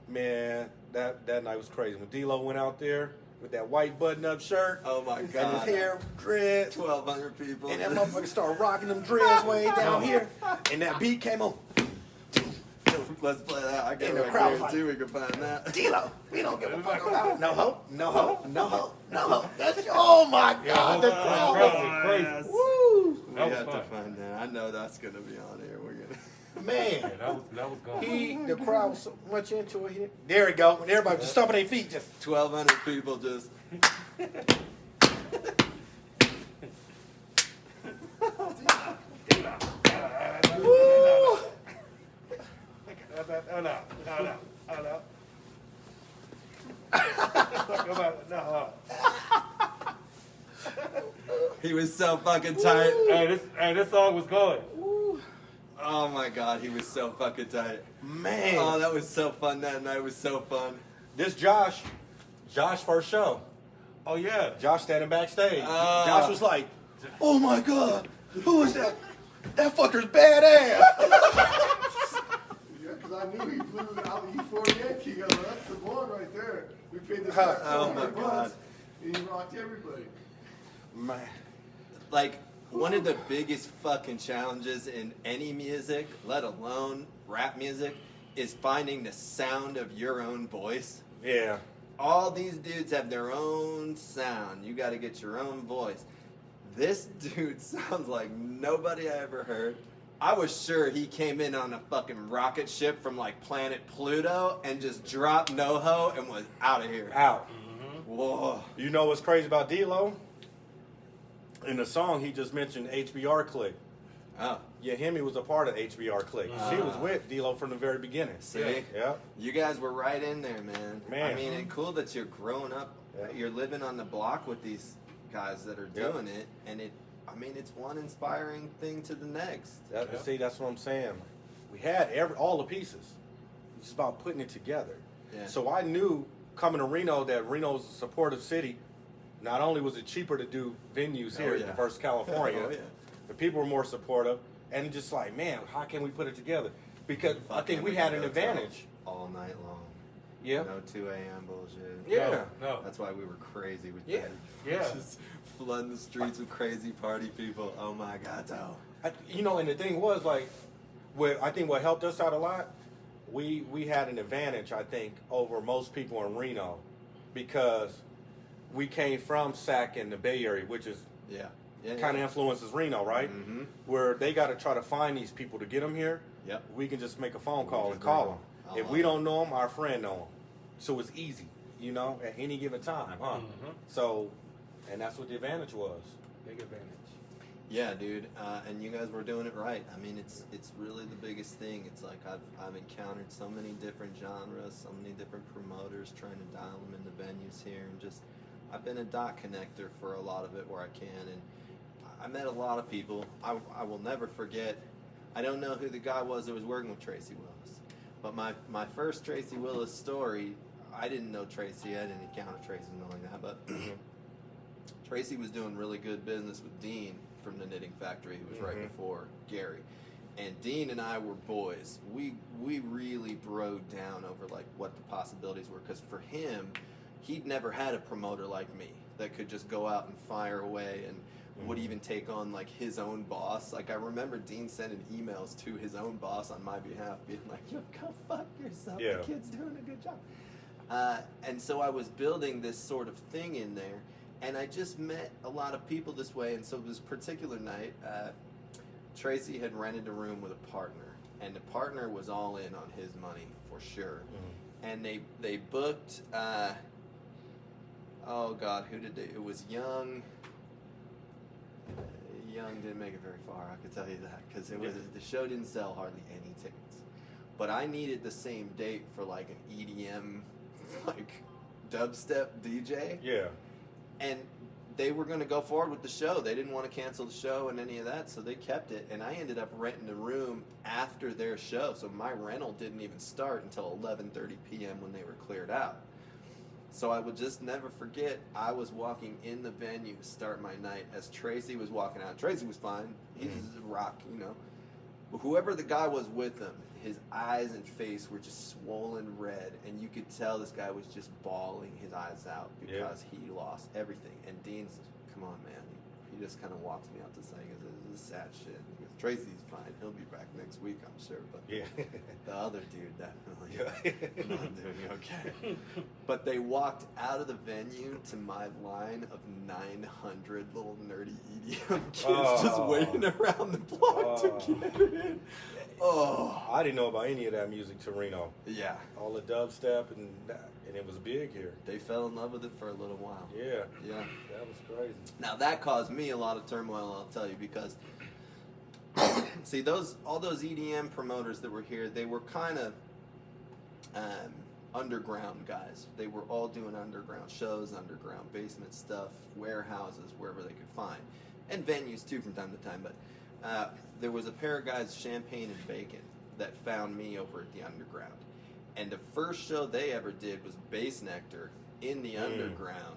Man, that night was crazy. When D-Lo went out there with that white button-up shirt, Oh my and God. his hair dreads, 1,200 people. and that motherfucker started rocking them dreads way down here, and that beat came on. Let's play that. I And the can crowd was guarantee we can find that. D-Lo, we don't give a fuck about it. No hope, no hope, no hope, no hope. That's, oh my God, the crowd was Crowd was crazy. woo. We That was have to fun. find that. I know that's gonna be on here. We're gonna. Man. Yeah, that was gone. The crowd was so much into it. There we go. And everybody just stomping their feet. Just 1,200 people just. woo. He was so fucking tight. Hey, this song was going. Oh my God, he was so fucking tight. Man. Oh, that was so fun. That night was so fun. This Josh first show. Oh yeah. Josh standing backstage. Ah. Josh was like, oh my God, who is that? That fucker's badass. Yeah, because I knew he blew out the E48 key. That's the one right there. We paid this Huh. guy Oh my $400, God. and he rocked everybody. Man. Like, one of the biggest fucking challenges in any music, let alone rap music, is finding the sound of your own voice. Yeah. All these dudes have their own sound. You got to get your own voice. This dude sounds like nobody I ever heard. I was sure he came in on a fucking rocket ship from like planet Pluto and just dropped NoHo and was out of here. Out. Whoa. You know what's crazy about D-Lo? In the song, he just mentioned HBR Click. Oh, Yeah, Hemi was a part of HBR Click. She was with D-Lo from the very beginning. see? Yeah. You guys were right in there, man. Man. I mean, it's cool that you're growing up. Yeah. You're living on the block with these guys that are Yeah. doing it, and it's one inspiring thing to the next. See, that's what I'm saying. We had all the pieces. It's just about putting it together. Yeah. So I knew coming to Reno that Reno's a supportive city. Not only was it cheaper to do venues here yeah. versus California, Oh, yeah. the people were more supportive, and just like, man, how can we put it together? Because I think we had an advantage. All night long. Yeah. No 2 a.m. bullshit. Yeah. No. That's why we were crazy with Yeah. that. Yeah. Just flooding the streets with crazy party people. Oh my God, though. And the thing was like, I think what helped us out a lot, we had an advantage, I think, over most people in Reno, because we came from Sac in the Bay Area, which is Yeah. kind of influences Reno, right? Mm-hmm. Where they got to try to find these people to get them here. Yep. We can just make a phone We call just and call bring them. 'em. I If love we it. don't know them, our friend know them. So it's easy, at any given time, huh? Mhm. So, and that's what the advantage was. Big advantage. Yeah, dude, and you guys were doing it right. I mean, it's really the biggest thing. It's like I've encountered so many different genres, so many different promoters trying to dial them into venues here, and just I've been a dot connector for a lot of it where I can, and I met a lot of people. I will never forget. I don't know who the guy was that was working with Tracy Willis, but my first Tracy Willis story, I didn't know Tracy. I didn't encounter Tracy knowing that, but Tracy was doing really good business with Dean from the Knitting Factory, who was right Mhm. before Gary. And Dean and I were boys. We really broed down over like what the possibilities were, because for him, he'd never had a promoter like me that could just go out and fire away and would Mhm. even take on like his own boss. Like I remember Dean sending emails to his own boss on my behalf, being like, "Yo, go fuck yourself. Yeah. The kid's doing a good job." And so I was building this sort of thing in there, and I just met a lot of people this way. And so this particular night, Tracy had rented a room with a partner, and the partner was all in on his money for sure. And they booked. Oh God, who did they? It was Young. Young didn't make it very far. I could tell you that, because it was the show didn't sell hardly any tickets. But I needed the same date for like an EDM, like dubstep DJ. Yeah. And they were going to go forward with the show. They didn't want to cancel the show and any of that, so they kept it. And I ended up renting a room after their show, so my rental didn't even start until 11:30 p.m. when they were cleared out. So I would just never forget, I was walking in the venue to start my night as Tracy was walking out. Tracy was fine. He's a rock, But whoever the guy was with him, his eyes and face were just swollen red, and you could tell this guy was just bawling his eyes out because he lost everything. And Dean's, come on, man. He just kind of walks me out to saying, this is sad shit. He goes, Tracy's fine. He'll be back next week, I'm sure. But Yeah. the other dude definitely Yeah. not doing okay. But they walked out of the venue to my line of 900 little nerdy EDM kids just waiting around the block to get in. Oh, I didn't know about any of that music to Reno. yeah. All the dubstep and it was big here. They fell in love with it for a little while. Yeah. Yeah. That was crazy. Now that caused me a lot of turmoil, I'll tell you, because see all those EDM promoters that were here, they were kind of underground guys. They were all doing underground shows, underground basement stuff, warehouses, wherever they could find, and venues too from time to time. But there was a pair of guys, Champagne and Bacon, that found me over at the underground. And the first show they ever did was Bass Nectar in the underground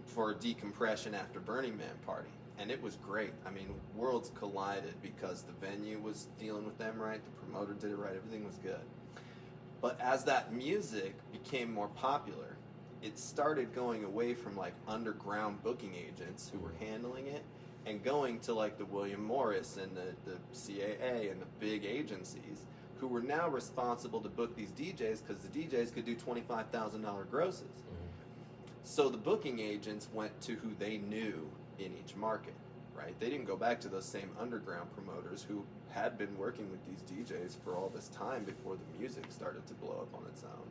for a decompression after Burning Man party. And it was great. I mean, worlds collided because the venue was dealing with them right, the promoter did it right, everything was good. But as that music became more popular, it started going away from like underground booking agents who were handling it and going to like the William Morris and the CAA and the big agencies who were now responsible to book these DJs because the DJs could do $25,000 grosses. So the booking agents went to who they knew in each market, right? They didn't go back to those same underground promoters who had been working with these DJs for all this time before the music started to blow up on its own.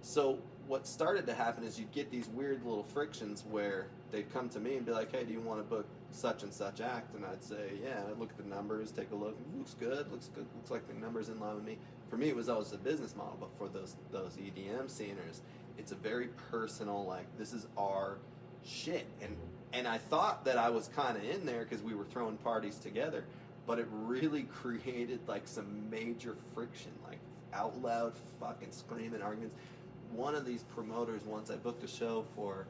So what started to happen is you'd get these weird little frictions where they'd come to me and be like, hey, do you want to book such and such act? And I'd say, yeah. I'd look at the numbers, take a look. Looks good. Looks like the numbers in line with me. For me, it was always a business model, but for those EDM sceners, it's a very personal, like, this is our shit. And I thought that I was kind of in there because we were throwing parties together, but it really created like some major friction, like out loud fucking screaming arguments. One of these promoters, once I booked a show for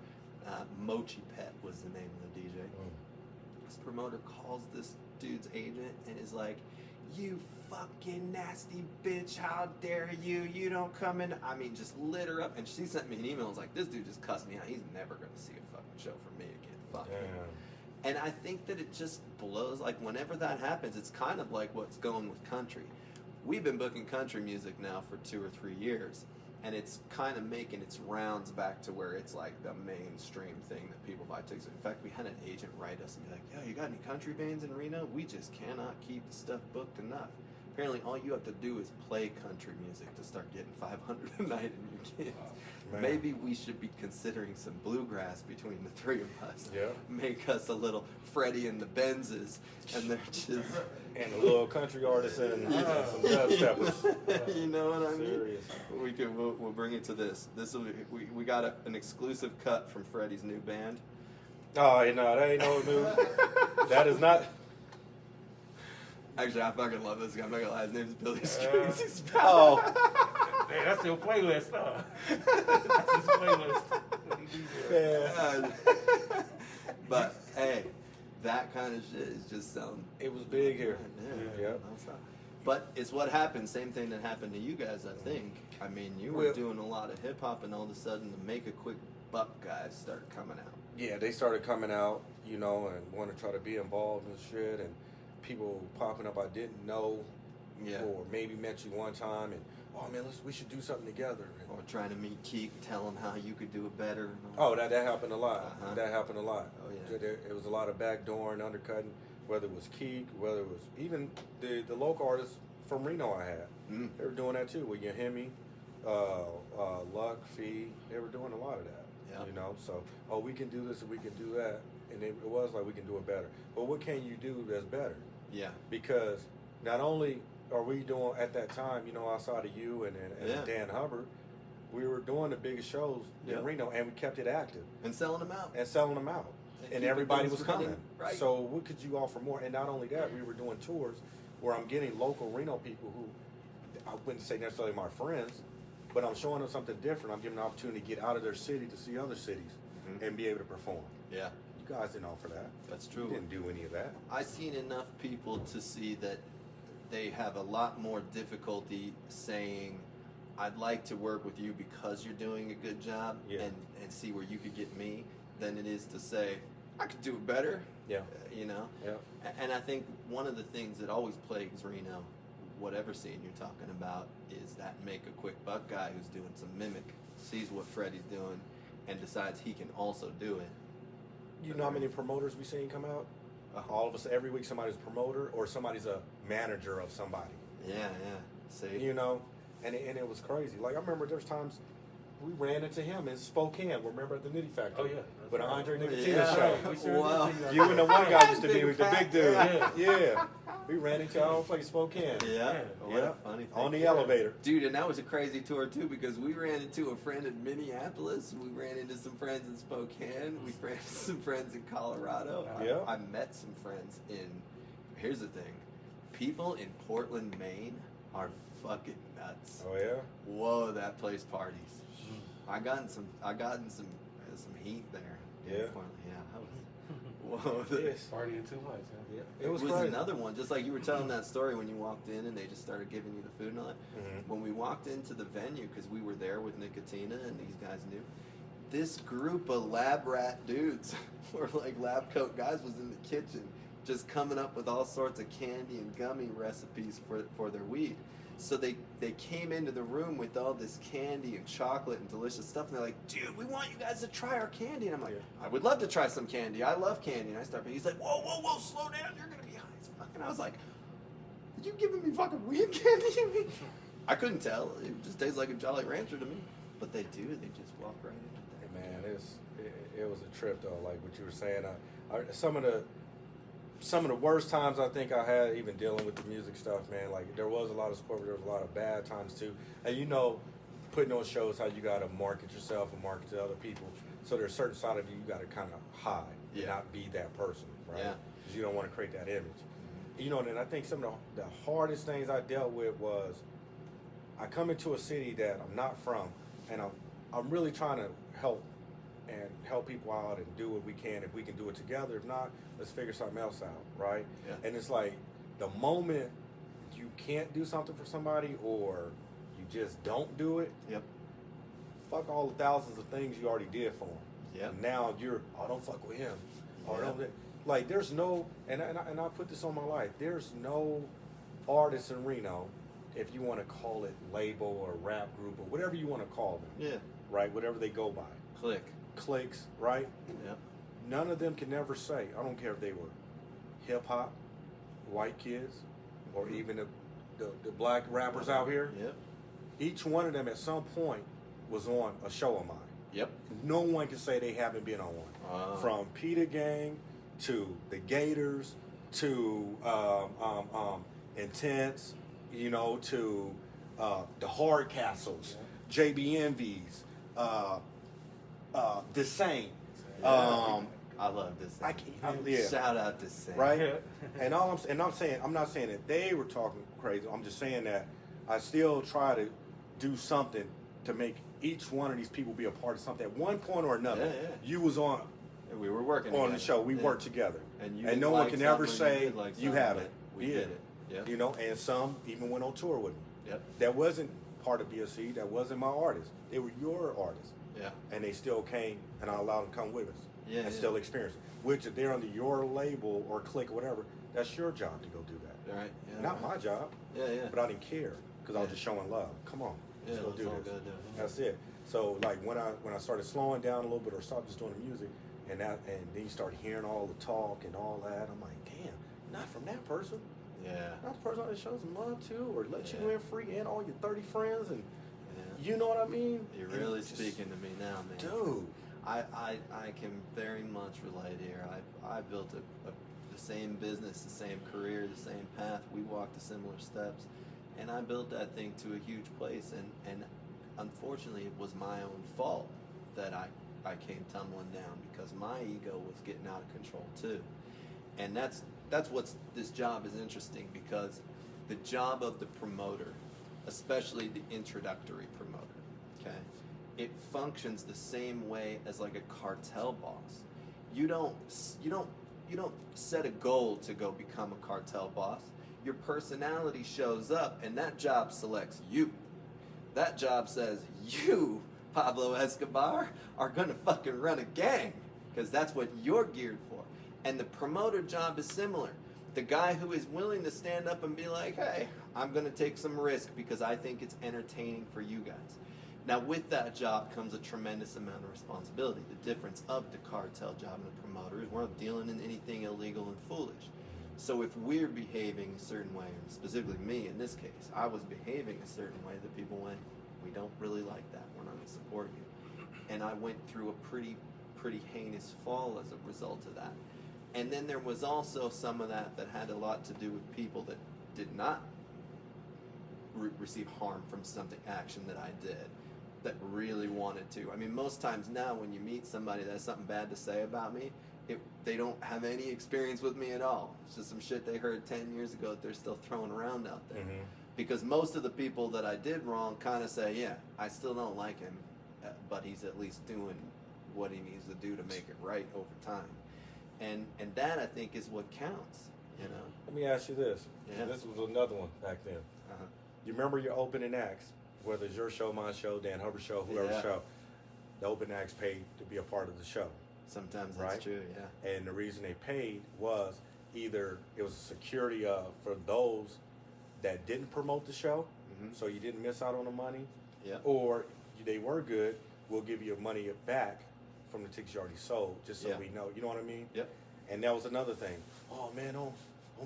Mochi Pet was the name of the DJ. This promoter calls this dude's agent and is like, you fucking nasty bitch, how dare you? You don't come in. I mean, just lit her up. And she sent me an email. I was like, this dude just cussed me out. He's never going to see a fucking show from me again. Fuck him. And I think that it just blows, like, whenever that happens, it's kind of like what's going with country. We've been booking country music now for 2 or 3 years, and it's kind of making its rounds back to where it's like the mainstream thing that people buy tickets. In fact, we had an agent write us and be like, "Yeah, you got any country bands in Reno? We just cannot keep the stuff booked enough." Apparently, all you have to do is play country music to start getting $500 a night in your kids. Man. Maybe we should be considering some bluegrass between the three of us. Yeah. Make us a little Freddie and the Benzes, and they're just And a little country artist and some dubsteppers. you know what I mean? Serious. We'll bring it to this. We got an exclusive cut from Freddie's new band. Oh, no, that ain't no new. That is not. Actually, I fucking love this guy. I'm not gonna lie. His name's Billy Yeah. Strings. He's Oh. Hey, that's your playlist, huh? That's his playlist. Yeah. But hey, that kind of shit is just sound. It was big here. Yeah. Yeah. nonstop. But it's what happened. Same thing that happened to you guys, I think. I mean, you were Well- doing a lot of hip hop, and all of a sudden, the Make a Quick Buck guys started coming out. Yeah, they started coming out, you know, and want to try to be involved in shit, and people popping up I didn't know, Yeah. or maybe met you one time, and oh man, we should do something together. Or trying to meet Keek, tell him how you could do it better. And all Oh, that happened a lot. Uh-huh. That happened a lot. Oh, yeah. It was a lot of backdoor and undercutting, whether it was Keek, whether it was even the local artists from Reno I had. Mm. They were doing that too with Yahimi, Luck, Fee. They were doing a lot of that. Yeah. You know, so we can do this and we can do that, and it was like we can do it better. But what can you do that's better? Yeah. Because not only are we doing at that time, you know, outside of you and Yeah. Dan Hubbard, we were doing the biggest shows Yeah. in Reno, and we kept it active And selling them out. and selling them out, And and keeping everybody things was running, coming. right. So what could you offer more? And not only that, we were doing tours where I'm getting local Reno people who I wouldn't say necessarily my friends, but I'm showing them something different. I'm giving them an opportunity to get out of their city to see other cities Mhm. and be able to perform. Yeah. You guys didn't offer that. That's You true. didn't do any of that. I've seen enough people to see that they have a lot more difficulty saying, "I'd like to work with you because you're doing a good job," Yeah. and see where you could get me, than it is to say, "I could do it better." Yeah. You know. Yeah. And I think one of the things that always plagues Reno, whatever scene you're talking about, is that Make a Quick Buck guy who's doing some mimic, sees what Freddie's doing, and decides he can also do it. You know how many promoters we seen come out? Uh-huh. All of us, every week somebody's a promoter or somebody's a manager of somebody. Yeah. See. You know, and it was crazy. Like I remember there's times we ran into him in Spokane. Remember at the Nitty Factory? Oh, yeah. With That's Andre right. Nicotina's Yeah. show. We sure Wow. did see that. You and the one guy used to be Big with the fat big dude. guy. Yeah. We ran into our own place, Spokane. Yeah. Yeah. What Yeah. a funny thing. On the elevator. Dude, and that was a crazy tour too, because we ran into a friend in Minneapolis, we ran into some friends in Spokane, we ran into some friends in Colorado. Yeah. I met some friends in, here's the thing, people in Portland, Maine are fucking nuts. Oh yeah. Whoa, that place parties. I got in some heat there. in Yeah. Portland. Yeah, that was, whoa. Yes. Partying too much, huh? Yeah. It was crazy. another one, just like you were telling that story when you walked in and they just started giving you the food and all that. Mhm. When we walked into the venue, because we were there with Nicotina and these guys knew, this group of lab rat dudes, or like lab coat guys, was in the kitchen just coming up with all sorts of candy and gummy recipes for their weed. So they came into the room with all this candy and chocolate and delicious stuff, and they're like, "Dude, we want you guys to try our candy." And I'm like, Yeah. "I would love to try some candy. I love candy." And I start, he's like, "Whoa, slow down. You're gonna be high as fuck." And I was like, "You giving me fucking weed candy?" I couldn't tell. It just tastes like a Jolly Rancher to me. But they do. They just walk right into that. Hey, man, it was a trip though. Like what you were saying, some of the worst times I think I had even dealing with the music stuff, man. Like there was a lot of support, but there was a lot of bad times too. And you know, putting on shows how you gotta market yourself and market to other people. So there's a certain side of you gotta kind of hide and Yeah. not be that person, right? Yeah. Because you don't want to create that image. You know, and I think some of the hardest things I dealt with was I come into a city that I'm not from, and I'm really trying to help people out and do what we can. If we can do it together, if not, let's figure something else out, right? Yeah. And it's like the moment can't do something for somebody or you just don't do it, Yep. fuck all the thousands of things you already did for them. Yep. And now you're, oh, don't fuck with him. Or Yep. don't, like, there's no, and I put this on my life, there's no artist in Reno, if you want to call it label or rap group or whatever you want to call them, Yeah. right? Whatever they go by. Click. Clicks, right? Yep. None of them can never say, I don't care if they were hip hop, white kids, or even the black rappers out here. Yep. Each one of them at some point was on a show of mine. Yep. No one can say they haven't been on one. From Peter Gang to the Gators to Intense, you know, to the Hard Castles, JBMVs, The Same. I love this. Yeah. Shout out to Sam. Right? And I'm not saying that they were talking crazy. I'm just saying that I still try to do something to make each one of these people be a part of something. At one point or another, Yeah. you was on We were working the together. show. We Yeah. worked together. And, And no one can ever something, say did like you something, haven't. but We Yeah. did it. Yep. You know, and some even went on tour with me. Yep. That wasn't part of BSC. That wasn't my artist. They were your artists. Yeah. And they still came, and I allowed them to come with us. Yeah, and yeah. still experience it. Which, if they're under your label or click or whatever, that's your job to go do that. All right. Yeah. Not my job. Yeah, yeah. But I didn't care because I was Yeah. just showing love. Come on, Yeah, let's go that's do all this. good, yeah. That's it. So like when I started slowing down a little bit or stopped just doing the music, and then you start hearing all the talk and all that, I'm like, damn, not from that person. Yeah. Not the person that shows some love to or let you Yeah. in free and all your 30 friends and Yeah. you know what I mean? You're And really it's just- speaking to me now, man. dude. I can very much relate here. I built the same business, the same career, the same path. We walked the similar steps, and I built that thing to a huge place. And unfortunately, it was my own fault that I came tumbling down because my ego was getting out of control too. And that's what's this job is interesting because the job of the promoter, especially the introductory promoter, okay, it functions the same way as like a cartel boss. You don't set a goal to go become a cartel boss. Your personality shows up, and that job selects you. That job says you, Pablo Escobar, are gonna fucking run a gang because that's what you're geared for. And the promoter job is similar. The guy who is willing to stand up and be like, hey, I'm going to take some risk because I think it's entertaining for you guys. Now, with that job comes a tremendous amount of responsibility. The difference of the cartel job and the promoter is we're not dealing in anything illegal and foolish. So if we're behaving a certain way, and specifically me in this case, I was behaving a certain way that people went, we don't really like that. We're not going to support you. And I went through a pretty heinous fall as a result of that. And then there was also some of that had a lot to do with people that did not receive harm from something, action that I did, that really wanted to. I mean, most times now when you meet somebody that has something bad to say about me, they don't have any experience with me at all. It's just some shit they heard 10 years ago that they're still throwing around out there. Mhm. Because most of the people that I did wrong kind of say, yeah, I still don't like him, but he's at least doing what he needs to do to make it right over time. And that, I think, is what counts, you know? Let me ask you this. Yeah. This was another one back then. Uh-huh. You remember your opening acts, whether it's your show, my show, Dan Hubbard's show, whoever's Yeah. show. The opening acts paid to be a part of the show. Sometimes that's Right. true, yeah. And the reason they paid was either it was security for those that didn't promote the show, Mhm. so you didn't miss out on the money, Yeah. or they were good, we'll give you your money back from the tickets you already sold, just so Yeah. we know. You know what I mean? Yep. And that was another thing. Oh man, don't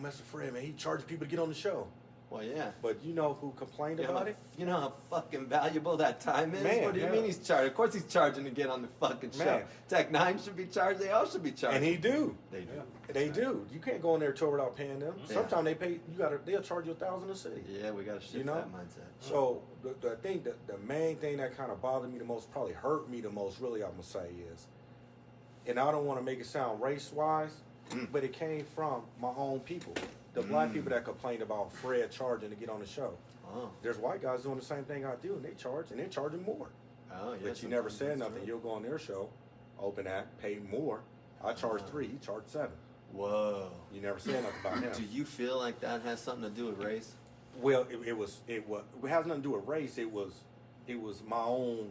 mess with Fred, man. He charged people to get on the show. Well, yeah. But you know who complained about it? You know how fucking valuable that time is? Man, What do you yeah. mean he's charging? Of course he's charging to get on the fucking show. Man. Tech 9 should be charged. They all should be charged. And he do. They do. They do. You can't go in there tour without paying them. Yeah. Sometimes they pay. They'll charge you $1,000 a city. Yeah, we got to shift You know? that mindset. So the thing, the main thing that kind of bothered me the most, probably hurt me the most, really, I'm gonna say is, and I don't want to make it sound race wise, but it came from my own people, the black people that complained about Fred charging to get on the show. Oh. There's white guys doing the same thing I do, and they charge, and they're charging more. Oh, yeah. But you never sometimes said that's nothing. right. You'll go on their show, open act, pay more. I charge 3, he charged 7. Whoa. You never said nothing about Do him. you feel like that has something to do with race? Well, it was it has nothing to do with race. It was my own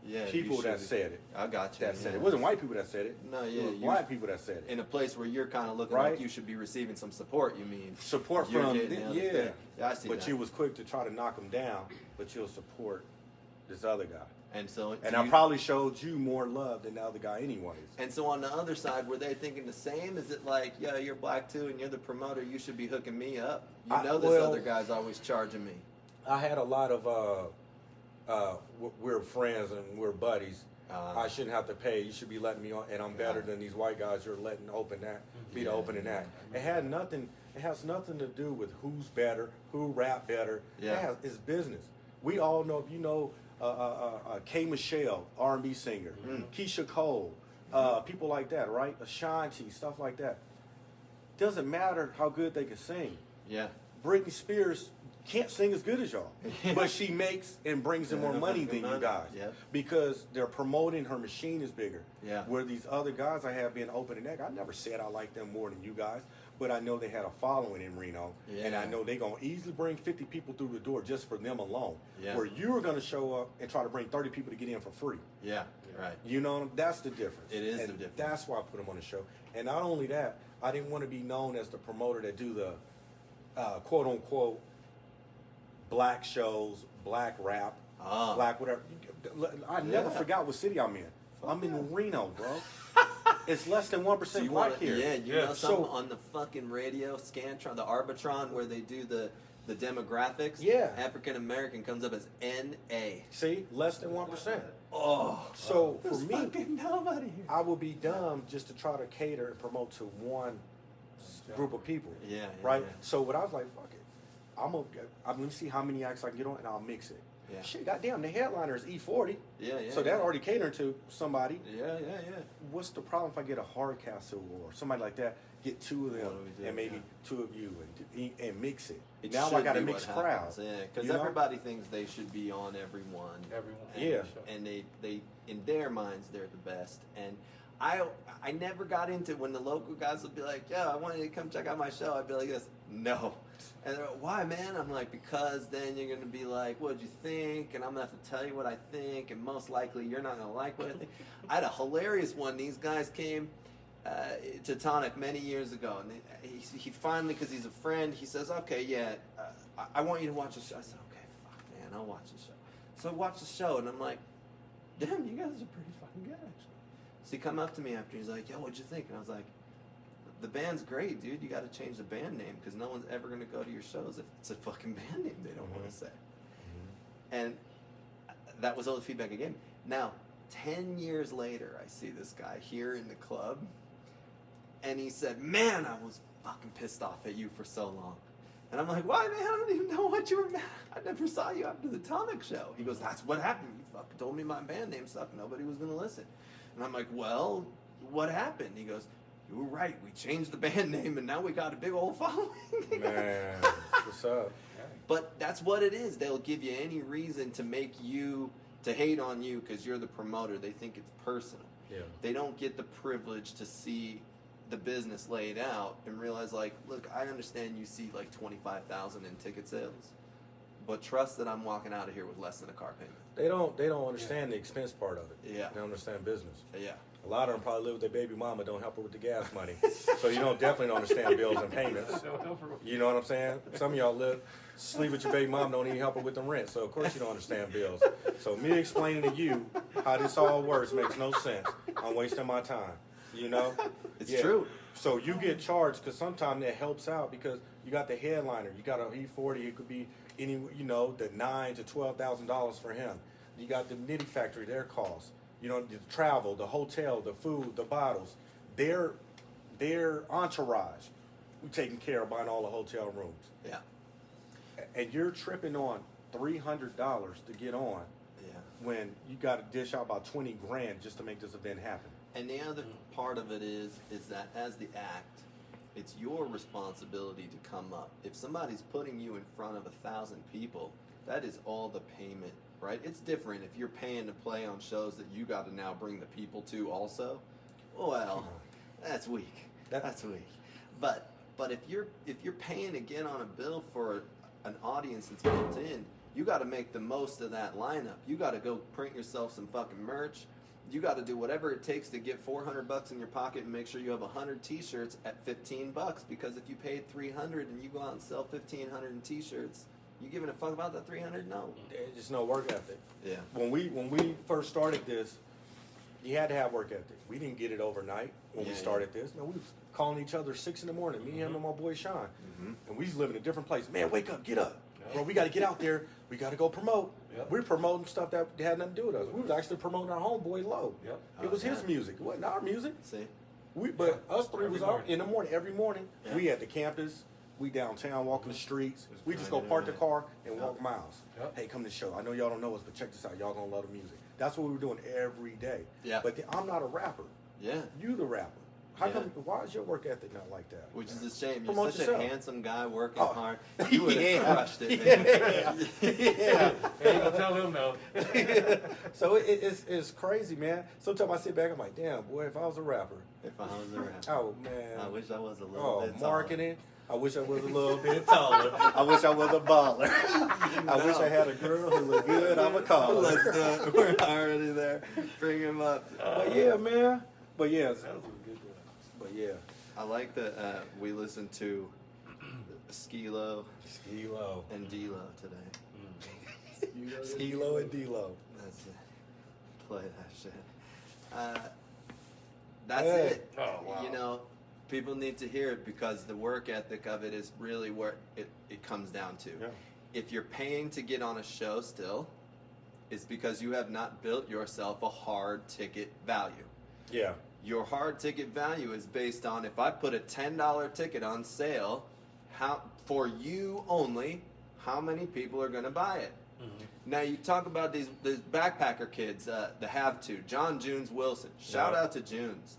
Yeah, people you that should- said it. I got you. That said yeah. it. It wasn't white people that said it. No, yeah, it was you- black people that said it. In a place where you're kind of looking Right. like you should be receiving some support. You mean Support you're from getting the other yeah. thing. Yeah, I see But that. you was quick to try to knock him down, but you'll support this other guy. And so, And do I you- probably showed you more love than the other guy, anyways. And so on the other side, were they thinking the same? Is it like, yeah, you're black too, and you're the promoter, you should be hooking me up? You know, this well- other guy's always charging me. I had a lot of we're friends and we're buddies. I shouldn't have to pay. You should be letting me on, and I'm better than these white guys. You're letting open that, be the opening act. It had nothing. It has nothing to do with who's better, who rap better. Yeah. It's business. We all know. If you know, K. Michelle, R&B singer, Keisha Cole, people like that, right? Ashanti, stuff like that. Doesn't matter how good they can sing. Yeah. Britney Spears can't sing as good as y'all, but she makes and brings in more money than you guys Yep. because they're promoting her machine is bigger. Yeah. Where these other guys I have been opening neck, I never said I like them more than you guys, but I know they had a following in Reno, and I Yeah. know they're gonna easily bring 50 people through the door just for them alone. Yeah. Where you're gonna show up and try to bring 30 people to get in for free. Yeah. Right. You know, that's the difference. It is And the difference. That's why I put them on the show. And not only that, I didn't want to be known as the promoter that do the quote unquote black shows, black rap, black whatever. I never Yeah. forgot what city I'm in. I'm in Reno, bro. It's less than 1% So you black want here. yeah, you Yeah. know something So- on the fucking radio Scantron, the Arbitron, where they do the demographics. Yeah. African American comes up as NA. See, less than 1%. Oh, So for there's me, fucking nobody here. I would be dumb just to try to cater and promote to one group of people. Yeah, Right? yeah. So what I was like, fuck it. Let me see how many acts I can get on and I'll mix it. Yeah. Shit, goddamn, the headliner is E40. Yeah, yeah. So that already catering to somebody. Yeah. What's the problem if I get a Hardcastle or somebody like that, get two of them What do we do? and maybe Yeah. two of you and mix it. It Now I should got a be mixed what crowd. happens, yeah, because you know? everybody thinks they should be on everyone. Everyone. Yeah. And they in their minds they're the best. And I never got into when the local guys would be like, "Yeah, I want you to come check out my show." I'd be like, "This, no." And they're like, "Why, man?" I'm like, "Because then you're gonna be like, what'd you think?" And I'm gonna have to tell you what I think, and most likely you're not gonna like what I think. I had a hilarious one. These guys came to Tonic many years ago, and he finally, because he's a friend, he says, "Okay, yeah, I want you to watch the show." I said, "Okay, fuck, man, I'll watch the show." So I watched the show, and I'm like, "Damn, you guys are pretty fucking good, actually." So he come up to me after, he's like, "Yo, what'd you think?" And I was like, "The band's great, dude. You got to change the band name because no one's ever going to go to your shows if it's a fucking band name they don't want to say." And that was all the feedback I gave him. Now, 10 years later, I see this guy here in the club, and he said, "Man, I was fucking pissed off at you for so long." And I'm like, "Why, man? I don't even know what you were mad. I never saw you after the Tonic show." He goes, "That's what happened. You fucking told me my band name sucked. Nobody was going to listen." And I'm like, "Well, what happened?" He goes, "You were right. We changed the band name, and now we got a big old following." Man, what's up? But that's what it is. They'll give you any reason to make you, to hate on you because you're the promoter. They think it's personal. Yeah. They don't get the privilege to see the business laid out and realize, like, look, I understand you see like 25,000 in ticket sales, but trust that I'm walking out of here with less than a car payment. They don't understand the expense part of it. Yeah. They don't understand business. Yeah. A lot of them probably live with their baby mama, don't help her with the gas money. So you definitely don't understand bills and payments. You know what I'm saying? Some of y'all sleep with your baby mom, don't even help her with the rent. So of course you don't understand bills. So me explaining to you how this all works makes no sense. I'm wasting my time. It's Yeah. true. So you get charged because sometimes that helps out because you got the headliner. You got a E40. It could be any, the $9,000 to $12,000 for him. You got the Nitty Factory, their costs. The travel, the hotel, the food, the bottles, their entourage. We taking care of buying all the hotel rooms, Yeah. and you're tripping on $300 to get on Yeah. when you got to dish out about 20 grand just to make this event happen. And the other part of it is that as the act, it's your responsibility to come up. If somebody's putting you in front of 1,000 people, that is all the payment, right? It's different if you're paying to play on shows that you got to now bring the people to also. Well, that's weak. That's weak. But if you're paying to get on a bill for an audience that's built in, you got to make the most of that lineup. You got to go print yourself some fucking merch. You got to do whatever it takes to get $400 in your pocket and make sure you have 100 T-shirts at $15. Because if you paid $300 and you go out and sell 1,500 in T-shirts, you giving a fuck about that $300? No. There's just no work ethic. Yeah. When we first started this, you had to have work ethic. We didn't get it overnight when we started this. No, we was calling each other 6 in the morning. Me, him, and my boy Sean, and we was living in a different place. Man, wake up, get up, bro. We got to get out there. We got to go promote. Yep. We're promoting stuff that had nothing to do with us. We was actually promoting our homeboy Low. Yep. It was his music. It wasn't our music. See? But us three Every was out morning. in the morning, every morning. Yeah. We at the campus. We downtown walking the streets. We just go grinding park the away. car and walk miles. Yep. Hey, come to the show. I know y'all don't know us, but check this out. Y'all gonna love the music. That's what we were doing every day. Yeah. But I'm not a rapper. Yeah. You the rapper. How Yeah. come? Why is your work ethic not like that? Which is a shame. You're Promote such yourself. a handsome guy working Oh. hard. You would have Yeah. crushed it, man. Yeah. Ain't gonna tell him no. So it's crazy, man. Sometimes I sit back, I'm like, damn, boy, if I was a rapper. If I was a rapper. Oh, man. I wish I was a little bit taller. marketing. I wish I was a little bit taller. I wish I was a baller. I wish I had a girl who looked good. I'm a caller. Let's do it. We're already there. Bring him up. But yeah, man. But yeah. That was a good one. But yeah. I like that we listened to Skilo Skilo. and D-Lo today. Skilo and D-Lo. That's it. Play that shit. That's Hey. it. Oh, wow. You know, people need to hear it because the work ethic of it is really where it comes down to. Yeah. If you're paying to get on a show still, it's because you have not built yourself a hard ticket value. Yeah. Your hard ticket value is based on if I put a $10 ticket on sale, how for you only, how many people are going to buy it? Now you talk about these backpacker kids, the Have To, John Junes Wilson. Shout out to Junes.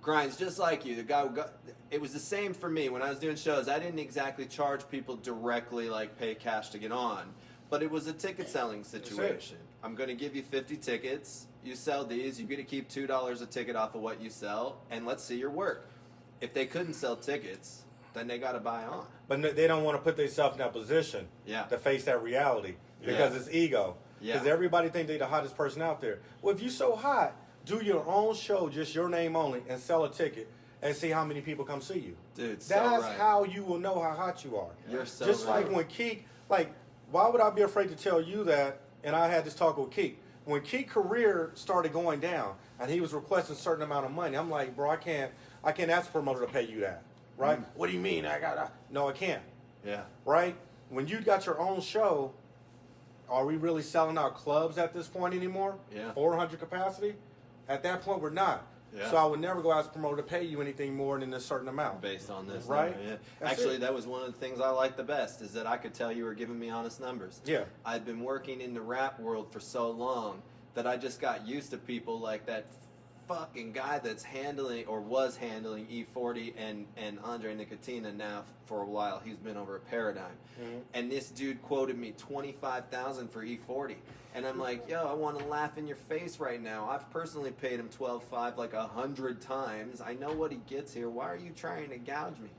Grinds just like you. The guy who got, it was the same for me when I was doing shows. I didn't exactly charge people directly, like pay cash to get on, but it was a ticket selling situation. I'm going to give you 50 tickets. You sell these. You get to keep $2 a ticket off of what you sell, and let's see your work. If they couldn't sell tickets, then they got to buy on. But they don't want to put themselves in that position Yeah. to face that reality because it's ego. Yeah. Because everybody think they the hottest person out there. Well, if you're so hot, do your own show, just your name only, and sell a ticket and see how many people come see you. Dude, so That's right. how you will know how hot you are. You're so Just right. like when Keek, like, why would I be afraid to tell you that? And I had this talk with Keek. When Keek's career started going down and he was requesting a certain amount of money, I'm like, bro, I can't ask a promoter to pay you that, right? What do you mean? No, I can't, Yeah. right? When you got your own show, are we really selling out clubs at this point anymore? Yeah. 400 capacity? At that point, we're not. Yeah. So I would never go ask a promoter to pay you anything more than a certain amount. Based on this, Right? number, yeah. That's Actually, it. that was one of the things I liked the best is that I could tell you were giving me honest numbers. Yeah. I've been working in the rap world for so long that I just got used to people like that fucking guy that's handling or was handling E40 and Andre Nicotina now for a while. He's been over at Paradigm. And this dude quoted me $25,000 for E40. And I'm like, yo, I want to laugh in your face right now. I've personally paid him $12,500 like 100 times. I know what he gets here. Why are you trying to gouge me?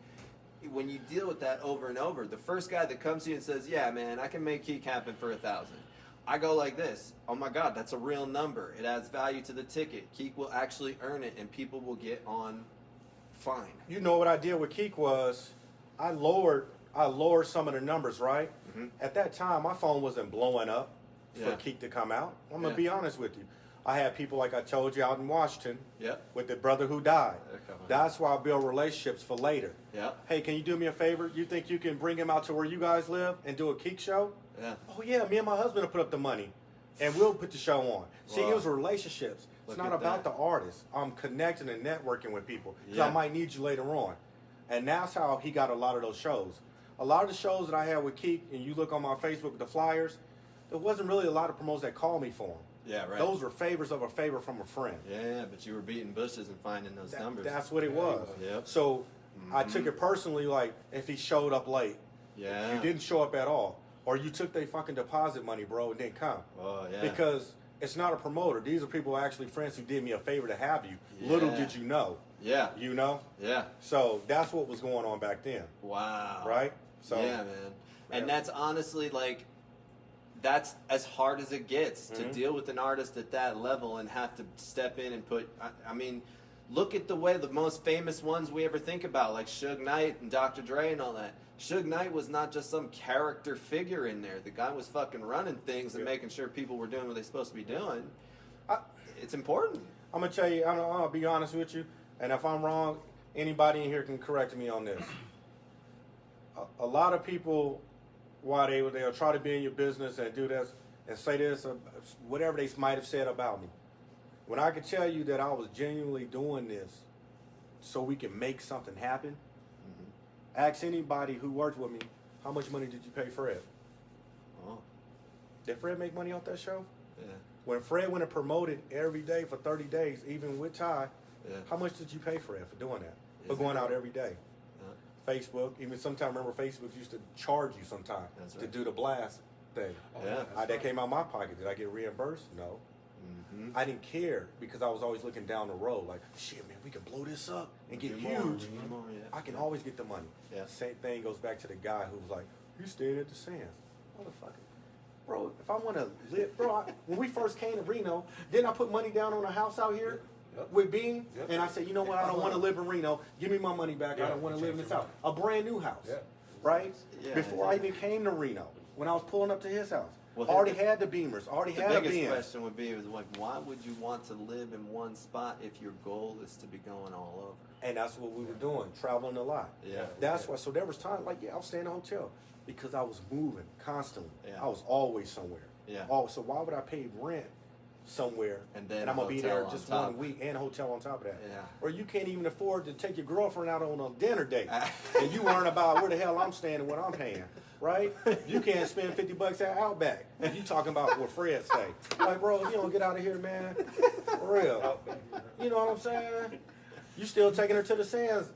When you deal with that over and over, the first guy that comes to you and says, yeah, man, I can make Keek happen for $1,000. I go like this. Oh my God, that's a real number. It adds value to the ticket. Keek will actually earn it and people will get on fine. You know what I did with Keek was I lowered some of the numbers, right? At that time, my phone wasn't blowing up for Yeah. Keek to come out. I'm going Yeah. to be honest with you. I had people, like I told you, out in Washington Yep. with the brother who died. They're coming. That's why I build relationships for later. Yep. Hey, can you do me a favor? You think you can bring him out to where you guys live and do a Keek show? Yeah. Oh, yeah, me and my husband will put up the money, and we'll put the show on. See, Wow. it was relationships. It's Look not at about that. the artist. I'm connecting and networking with people because Yeah. I might need you later on. And that's how he got a lot of those shows. A lot of the shows that I had with Keek, and you look on my Facebook with the flyers, there wasn't really a lot of promoters that called me for them. Yeah, right. Those were favors of a favor from a friend. Yeah, but you were beating bushes and finding those numbers. That's what it was. Yep. So I took it personally, like if he showed up late, Yeah. you didn't show up at all, or you took their fucking deposit money, bro, and didn't come. Oh, yeah. Because it's not a promoter. These are people actually friends who did me a favor to have you. Little Yeah. did you know. Yeah. You know? Yeah. So that's what was going on back then, Wow. right? So yeah, man. And that's honestly like, that's as hard as it gets to deal with an artist at that level and have to step in and put. I mean, look at the way the most famous ones we ever think about, like Suge Knight and Dr. Dre and all that. Suge Knight was not just some character figure in there. The guy was fucking running things and making sure people were doing what they're supposed to be doing. It's important. I'm gonna tell you. I'll be honest with you, and if I'm wrong, anybody in here can correct me on this. A lot of people, while they'll try to be in your business and do this and say this, whatever they might have said about me. When I could tell you that I was genuinely doing this so we can make something happen, ask anybody who worked with me, how much money did you pay Fred? Oh. Did Fred make money off that show? Yeah. When Fred went and promoted every day for 30 days, even with Ty, how much did you pay Fred for doing that? For going out every day? Facebook, even sometimes, remember Facebook used to charge you sometimes to do the blast thing. That came out of my pocket. Did I get reimbursed? No. I didn't care because I was always looking down the road like, shit, man, we can blow this up and get huge. I can always get the money. Same thing goes back to the guy who was like, you staying at the Sands. Motherfucker. Bro, if I want to live, bro, when we first came to Reno, didn't I put money down on a house out here? With Bean, and I said, you know what, I don't want to live in Reno. Give me my money back. I don't want to live in this house. A brand new house, right? Before I even came to Reno, when I was pulling up to his house, already had the Beamers, already had a Benz. The biggest question would be, like, why would you want to live in one spot if your goal is to be going all over? And that's what we were doing, traveling a lot. That's why. So there was time, like, I was staying in a hotel because I was moving constantly. I was always somewhere. So why would I pay rent somewhere and I'm gonna be there just 1 week and a hotel on top of that? Or you can't even afford to take your girlfriend out on a dinner date and you worrying about where the hell I'm staying and what I'm paying, right? You can't spend $50 at Outback and you talking about where Fred stay. Like, bro, if you don't get out of here, man, for real. You know what I'm saying? You still taking her to the Sands.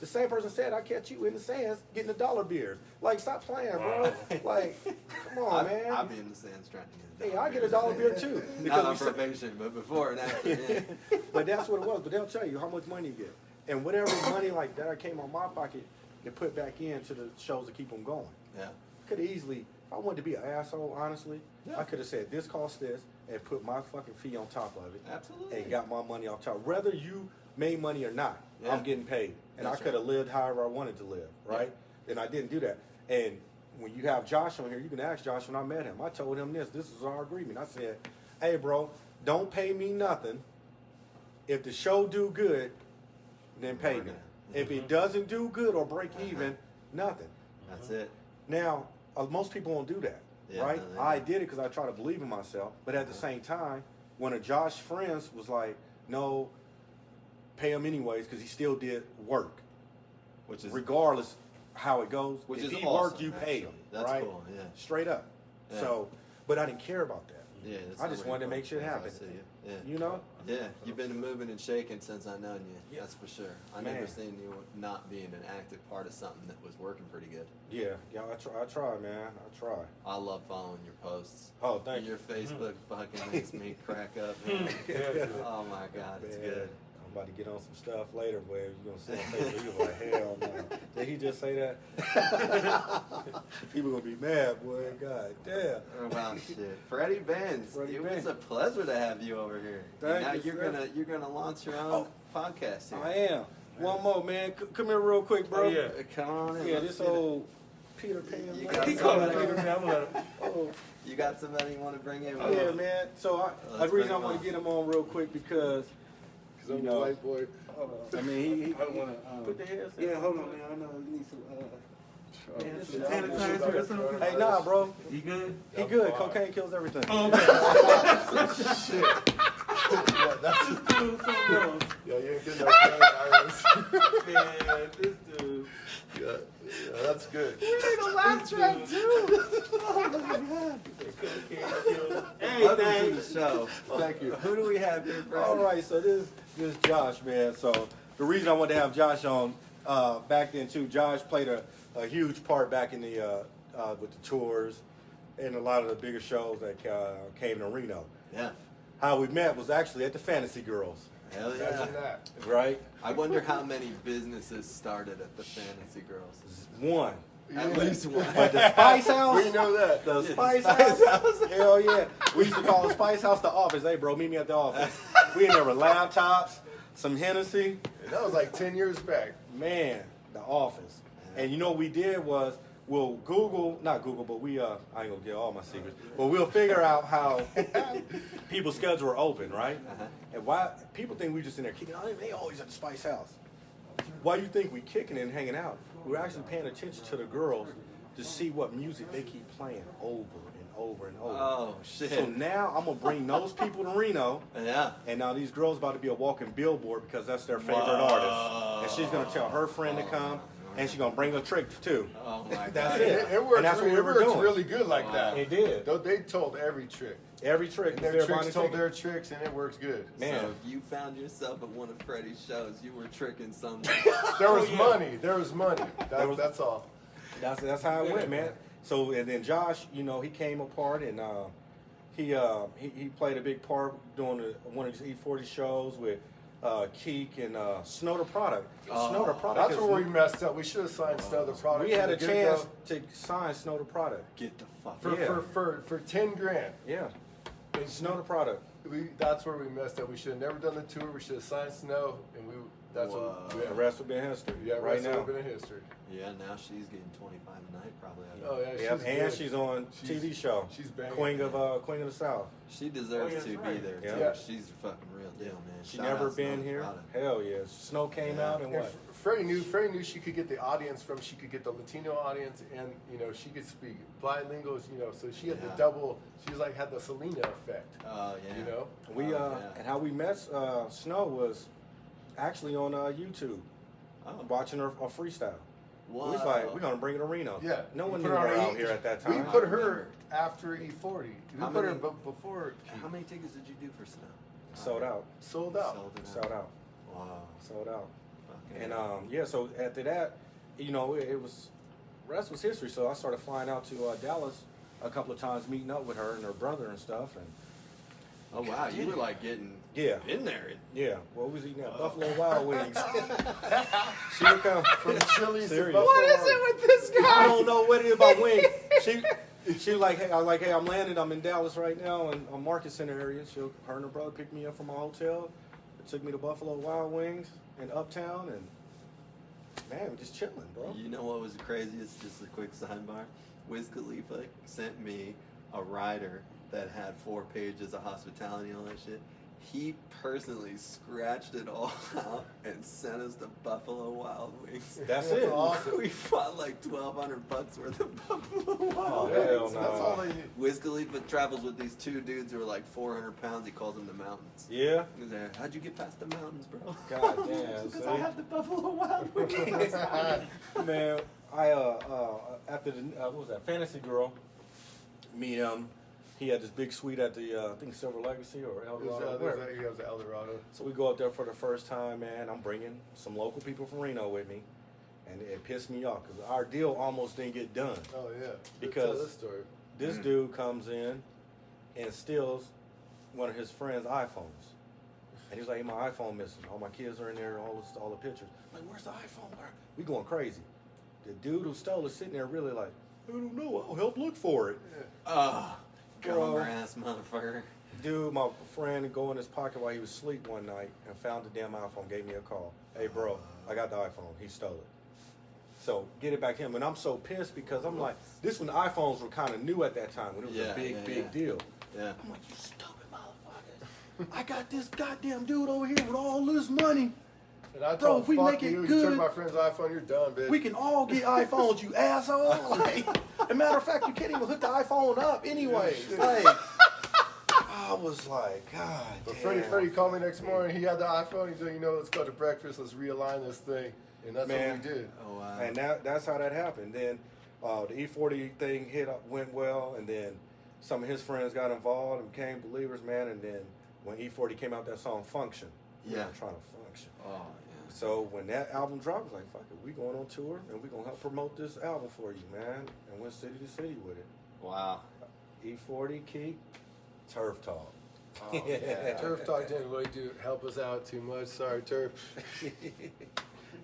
The same person said, I catch you in the Sands getting the dollar beers. Like, stop playing, bro. Like, come on, man. I'll be in the Sands trying to get Hey, I get a dollar beer too. Not on probation, but before and after. But that's what it was. But they'll tell you how much money you get. And whatever money like that came out of my pocket, get put back into the shows to keep them going. Could have easily, if I wanted to be an asshole, honestly, I could have said this costs this and put my fucking fee on top of it. Absolutely. And got my money off top. Whether you made money or not, I'm getting paid. And I could have lived however I wanted to live, right? And I didn't do that. And when you have Josh on here, you can ask Josh when I met him. I told him this is our agreement. I said, hey, bro, don't pay me nothing. If the show do good, then pay me. If it doesn't do good or break even, nothing. That's it. Now, most people won't do that, right? I did it because I try to believe in myself. But at the same time, one of Josh's friends was like, no, pay him anyways because he still did work. Which is regardless how it goes. Which if is he awesome, worked, you pay him. That's right? cool, Straight up. So, but I didn't care about that. I just wanted to make shit happen. You know? Yeah, you've been moving and shaking since I known you. That's for sure. I never seen you not being an active part of something that was working pretty good. Yeah, I try, man. I try. I love following your posts. Oh, thank you. Your Facebook fucking makes me crack up, man. Oh my God, it's good. I'm about to get on some stuff later, boy. You're going to see on Facebook, you're like, hell no. Did he just say that? People going to be mad, boy. God damn. Oh, wow, shit. Freddie Benz. It was a pleasure to have you over here. Thank you, you're gonna launch your own podcast here. I am. One more, man. Come here real quick, bro. Come on in. Yeah, this old Peter Pan. He called me Peter Pan. You got somebody you want to bring in? Yeah, man. So the reason I want to get him on real quick because I'm a white boy. I mean, he I don't want to. put the heads. Yeah, hold on, man. I know you need some. Sanitizer or something. Hey, nah, bro. He good? He good. Cocaine kills everything. Oh, okay. Shit. Yeah, that's This dude something else. Yo, you ain't getting that Man, this dude. Yeah, that's good. We need a laugh track too. Welcome to the show. Thank you. Who do we have here, Fred? All right, so this is Josh, man. So the reason I wanted to have Josh on back then too, Josh played a huge part back in the with the tours and a lot of the bigger shows that came to Reno. Yeah. How we met was actually at the Fantasy Girls. Hell yeah. Imagine that. Right? I wonder how many businesses started at the Fantasy Girls. One. At least one. But the Spice House, We know that. the Yeah, Spice the House, Spice House. hell yeah. We used to call the Spice House the office. Hey, bro, meet me at the office. We in there with laptops, some Hennessy. That was like 10 years back. Man, the office. And you know what we did was, we'll not Google, but we, I ain't gonna get all my secrets, but we'll figure out how people's schedules are open, right? Uh-huh. And why people think we just in there kicking out, they always at the Spice House. Why do you think we kicking and hanging out? We're actually paying attention to the girls to see what music they keep playing over and over and over. Oh, shit. So now I'm gonna bring those people to Reno, Yeah. and now these girls about to be a walking billboard because that's their favorite artist. And she's gonna tell her friend to come, and she's gonna bring a trick too. Oh, my God. That's it. It works, And that's what we it were works doing. really good like that. It did. Though they told every trick. Every trick. And is their there tricks buying a told ticket. their tricks, and it works good. Man. So if you found yourself at one of Freddie's shows, you were tricking someone. There was yeah. money. There was money. was- That's all. That's how it went, man. So and then Josh, you know, he came apart and he played a big part doing one of these E40 shows with Keek and Snow the Product. Snow the Product. That's is- where we messed up. We should have signed Snow the product. we had a Get chance though. to sign Snow the Product. Get the fuck for, Yeah. for 10 grand. Yeah, And Snow the Product. that's where we messed up. We should have never done the tour. We should have signed Snow, and that's Whoa. what. The rest would be history. Yeah, right rest now. would have been a history. Yeah, now she's getting 25 a night probably. Oh yeah, Yep, she's and good. she's on She's- TV show. she's banging. Queen of the South. She deserves Oh, yeah, to that's be right. there, Yeah. too. Yeah. She's a fucking real deal, man. She Shout never out been Snow here. Product. Hell yeah. Snow came Yeah. out and And what? Freddie knew she could get the audience from. She could get the Latino audience, and she could speak bilingual. So she had Yeah. the double. She was like had the Selena effect. Oh, yeah. We Oh, yeah. and how we met Snow was actually on YouTube, Oh. watching her a freestyle. Wow. We was like, we're gonna bring her to Reno. Yeah, no we one put knew her her on out E- here at that We time. put her after E40. We How put her many- before How many tickets did you do for Snow? Sold out, sold out. sold out, Wow. sold out. Fucking And hell. yeah, so after that, it was rest was history. So I started flying out to Dallas a couple of times, meeting up with her and her brother and stuff. And Oh, wow. You were like getting yeah, in there. yeah. Well, we was eating at Buffalo Wild Wings. She would come From Chili's to Serious. Buffalo. What is it with this I guy? don't know what it is about wings. She was like, hey, I'm landing. I'm in Dallas right now in a Market Center area. Her and her brother picked me up from my hotel. They took me to Buffalo Wild Wings in Uptown, and man, we're just chilling, bro. You know what was the craziest? Just a quick sidebar. Wiz Khalifa sent me a rider that had 4 pages of hospitality and all that shit. He personally scratched it all out and sent us to Buffalo Wild Wings. That's That's it. awesome. We bought like $1,200 worth of Buffalo Oh, Wild hell Wings. no. That's all they need. Wiz Khalifa travels with these 2 dudes who are like 400 pounds. He calls them the mountains. Yeah. He's like, how'd you get past the mountains, bro? God damn, Because see? I have the Buffalo Wild Wings. Man, I after the what was that Fantasy Girl, me he had this big suite at the I think Silver Legacy or El It was, Dorado. wherever. he was at El Dorado. So we go up there for the first time, man. I'm bringing some local people from Reno with me, and it pissed me off because our deal almost didn't get done. Oh yeah. Because- Tell this story. This dude comes in and steals one of his friend's iPhones. And he's like, hey, my iPhone missing. All my kids are in there, all the pictures. I'm like, where's the iPhone? We going crazy. The dude who stole it sitting there really like, I don't know, I'll help look for it. Bro. Gummer ass motherfucker. Dude, my friend go in his pocket while he was asleep one night and found the damn iPhone, gave me a call. Hey bro, I got the iPhone. He stole it. So get it back to him. And I'm so pissed because I'm like, this when the iPhones were kind of new at that time, when it was Yeah, a big, yeah, big yeah. deal. Yeah. I'm like, you stupid motherfuckers. I got this goddamn dude over here with all this money. And I Bro, told if we fuck make it you, you good- took my friend's iPhone, you're done, bitch. We can all get iPhones, you asshole. Like, as a matter of fact, you can't even hook the iPhone up anyways. Like, I was like, God But damn. Freddie called me next morning. He had the iPhone. He's like, let's go to breakfast. Let's realign this thing. And that's Man. what we did. Oh, wow. And that's how that happened. Then the E40 thing went well, and then some of his friends got involved and became believers, man. And then when E40 came out, that song Function. We Yeah. were trying to function. Oh, yeah. So when that album dropped, I was like, fuck it, we going on tour, and we going to help promote this album for you, man. And went city to city with it. Wow. E40, Keek, Turf Talk. Oh, yeah. Turf Talk didn't really help us out too much. Sorry, Turf.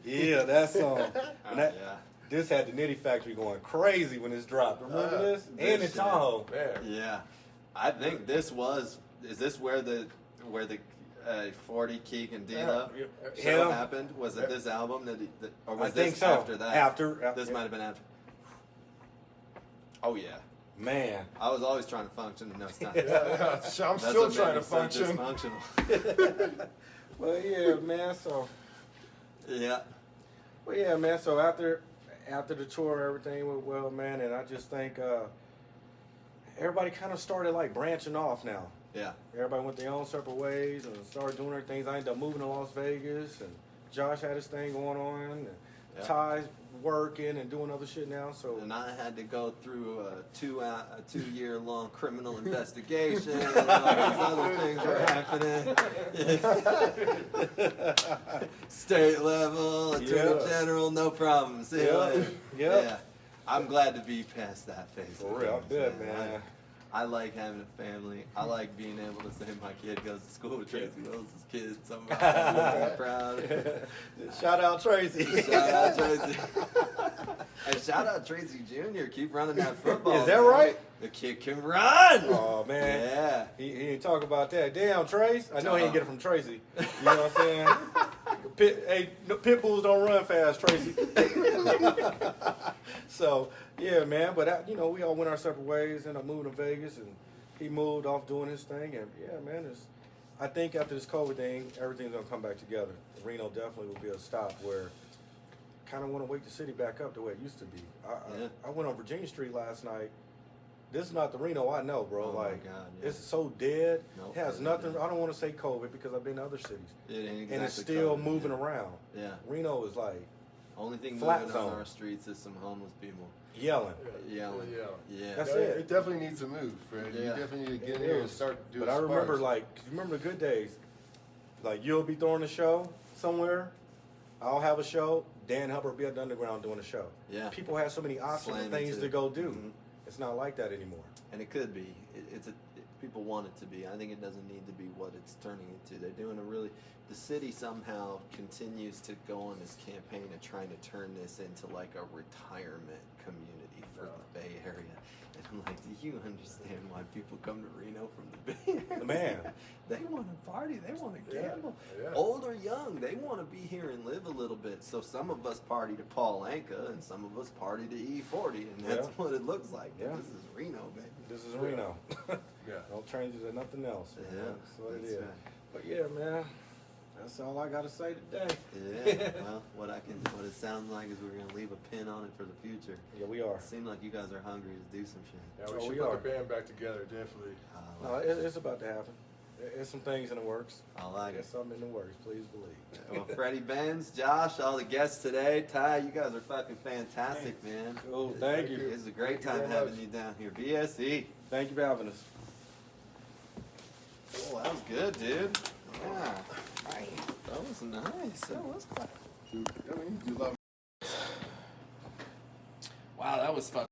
Yeah, that song. Oh, And that, yeah. This had the Nitty Factory going crazy when this dropped. Remember this? And in shit. Tahoe. Man. Yeah, I think this was. Is this where the 40 Keek and D-Lo show Him. happened? Was it this album or was I think this so. after that? After This might have been after. Oh yeah, Man. I was always trying to function in those times. Yeah, I'm That's still what trying made to me so function. dysfunctional. Well, yeah, man. So, Yeah. well, yeah, man. So after the tour, everything went well, man. And I just think everybody kind of started like branching off now. Yeah. Everybody went their own separate ways and started doing their things. I ended up moving to Las Vegas, and Josh had his thing going on, and Yeah. Ty's working and doing other shit now. So And I had to go through a 2-year long criminal investigation. And all these other things were happening. State level, Attorney Yeah. General, no problem. See you Yeah. later. Yeah. Yeah. I'm glad to be past that phase. For of real, I things, bet, man. I like having a family. I like being able to say my kid goes to school with Tracy Wills' kids. I'm really proud. Shout out Tracy. Shout out Tracy. And shout out Tracy Jr. Keep running that football. Is that man. right? The kid can run. Oh man. Yeah. He ain't talk about that. Damn, Trace. I know he didn't get it from Tracy. You know what I'm saying? Pit bulls don't run fast, Tracy. So yeah, man. But we all went our separate ways, and I moved to Vegas, and he moved off doing his thing, and yeah, man. I think after this COVID thing, everything's gonna come back together. Reno definitely will be a stop where. Kind of want to wake the city back up the way it used to be. I went on Virginia Street last night. This is not the Reno I know, bro. Oh my like, God, yeah. it's so dead. Nope, It has it's nothing. dead. I don't want to say COVID because I've been to other cities, It ain't exactly and it's still covered, moving yeah. around. Yeah. Reno is like Only thing Flat moving zone. on our streets is some homeless people yelling. yelling. Yeah. Yeah. That's Yeah, it. it definitely needs to move, Fred. You Yeah. definitely need to get It in here and is. start doing But I remember, sparks. you remember the good days. Like you'll be throwing a show somewhere. I'll have a show. Dan Hubbard will be at the Underground doing a show. Yeah. People have so many options Slam and things into to it. go do. Mhm. It's not like that anymore. And it could be. People want it to be. I think it doesn't need to be what it's turning into. They're doing the city somehow continues to go on this campaign of trying to turn this into like a retirement community for the Bay Area. And I'm like, do you understand why people come to Reno from the Bay Area? Man. They want to party. They want to Yeah, gamble. yeah. Old or young, they want to be here and live a little bit. So some of us party to Paul Anka and some of us party to E40. And that's Yeah. what it looks like. Yeah. This is Reno, baby. This is Reno. Yeah. Don't change it to nothing else. Man. Yeah, That's what it that's is. right. But yeah, man, that's all I gotta say today. Yeah, well, what it sounds like is we're gonna leave a pin on it for the future. Yeah, we are. It seems like you guys are hungry to do some shit. Yeah, Oh, we we should put are. the band back together, definitely. I No, like it's about to happen. There's some things in the works. I like There's it. something in the works. Please believe. Well, Freddie Benz, Josh, all the guests today, Ty, you guys are fucking fantastic, man. Cool. Thank you. It's a great Thank you time very having much. you down here. BSE. Thank you for having us. Oh, that was good, dude. Yeah. That was nice. That was quite. I mean, you love Wow, that was fun.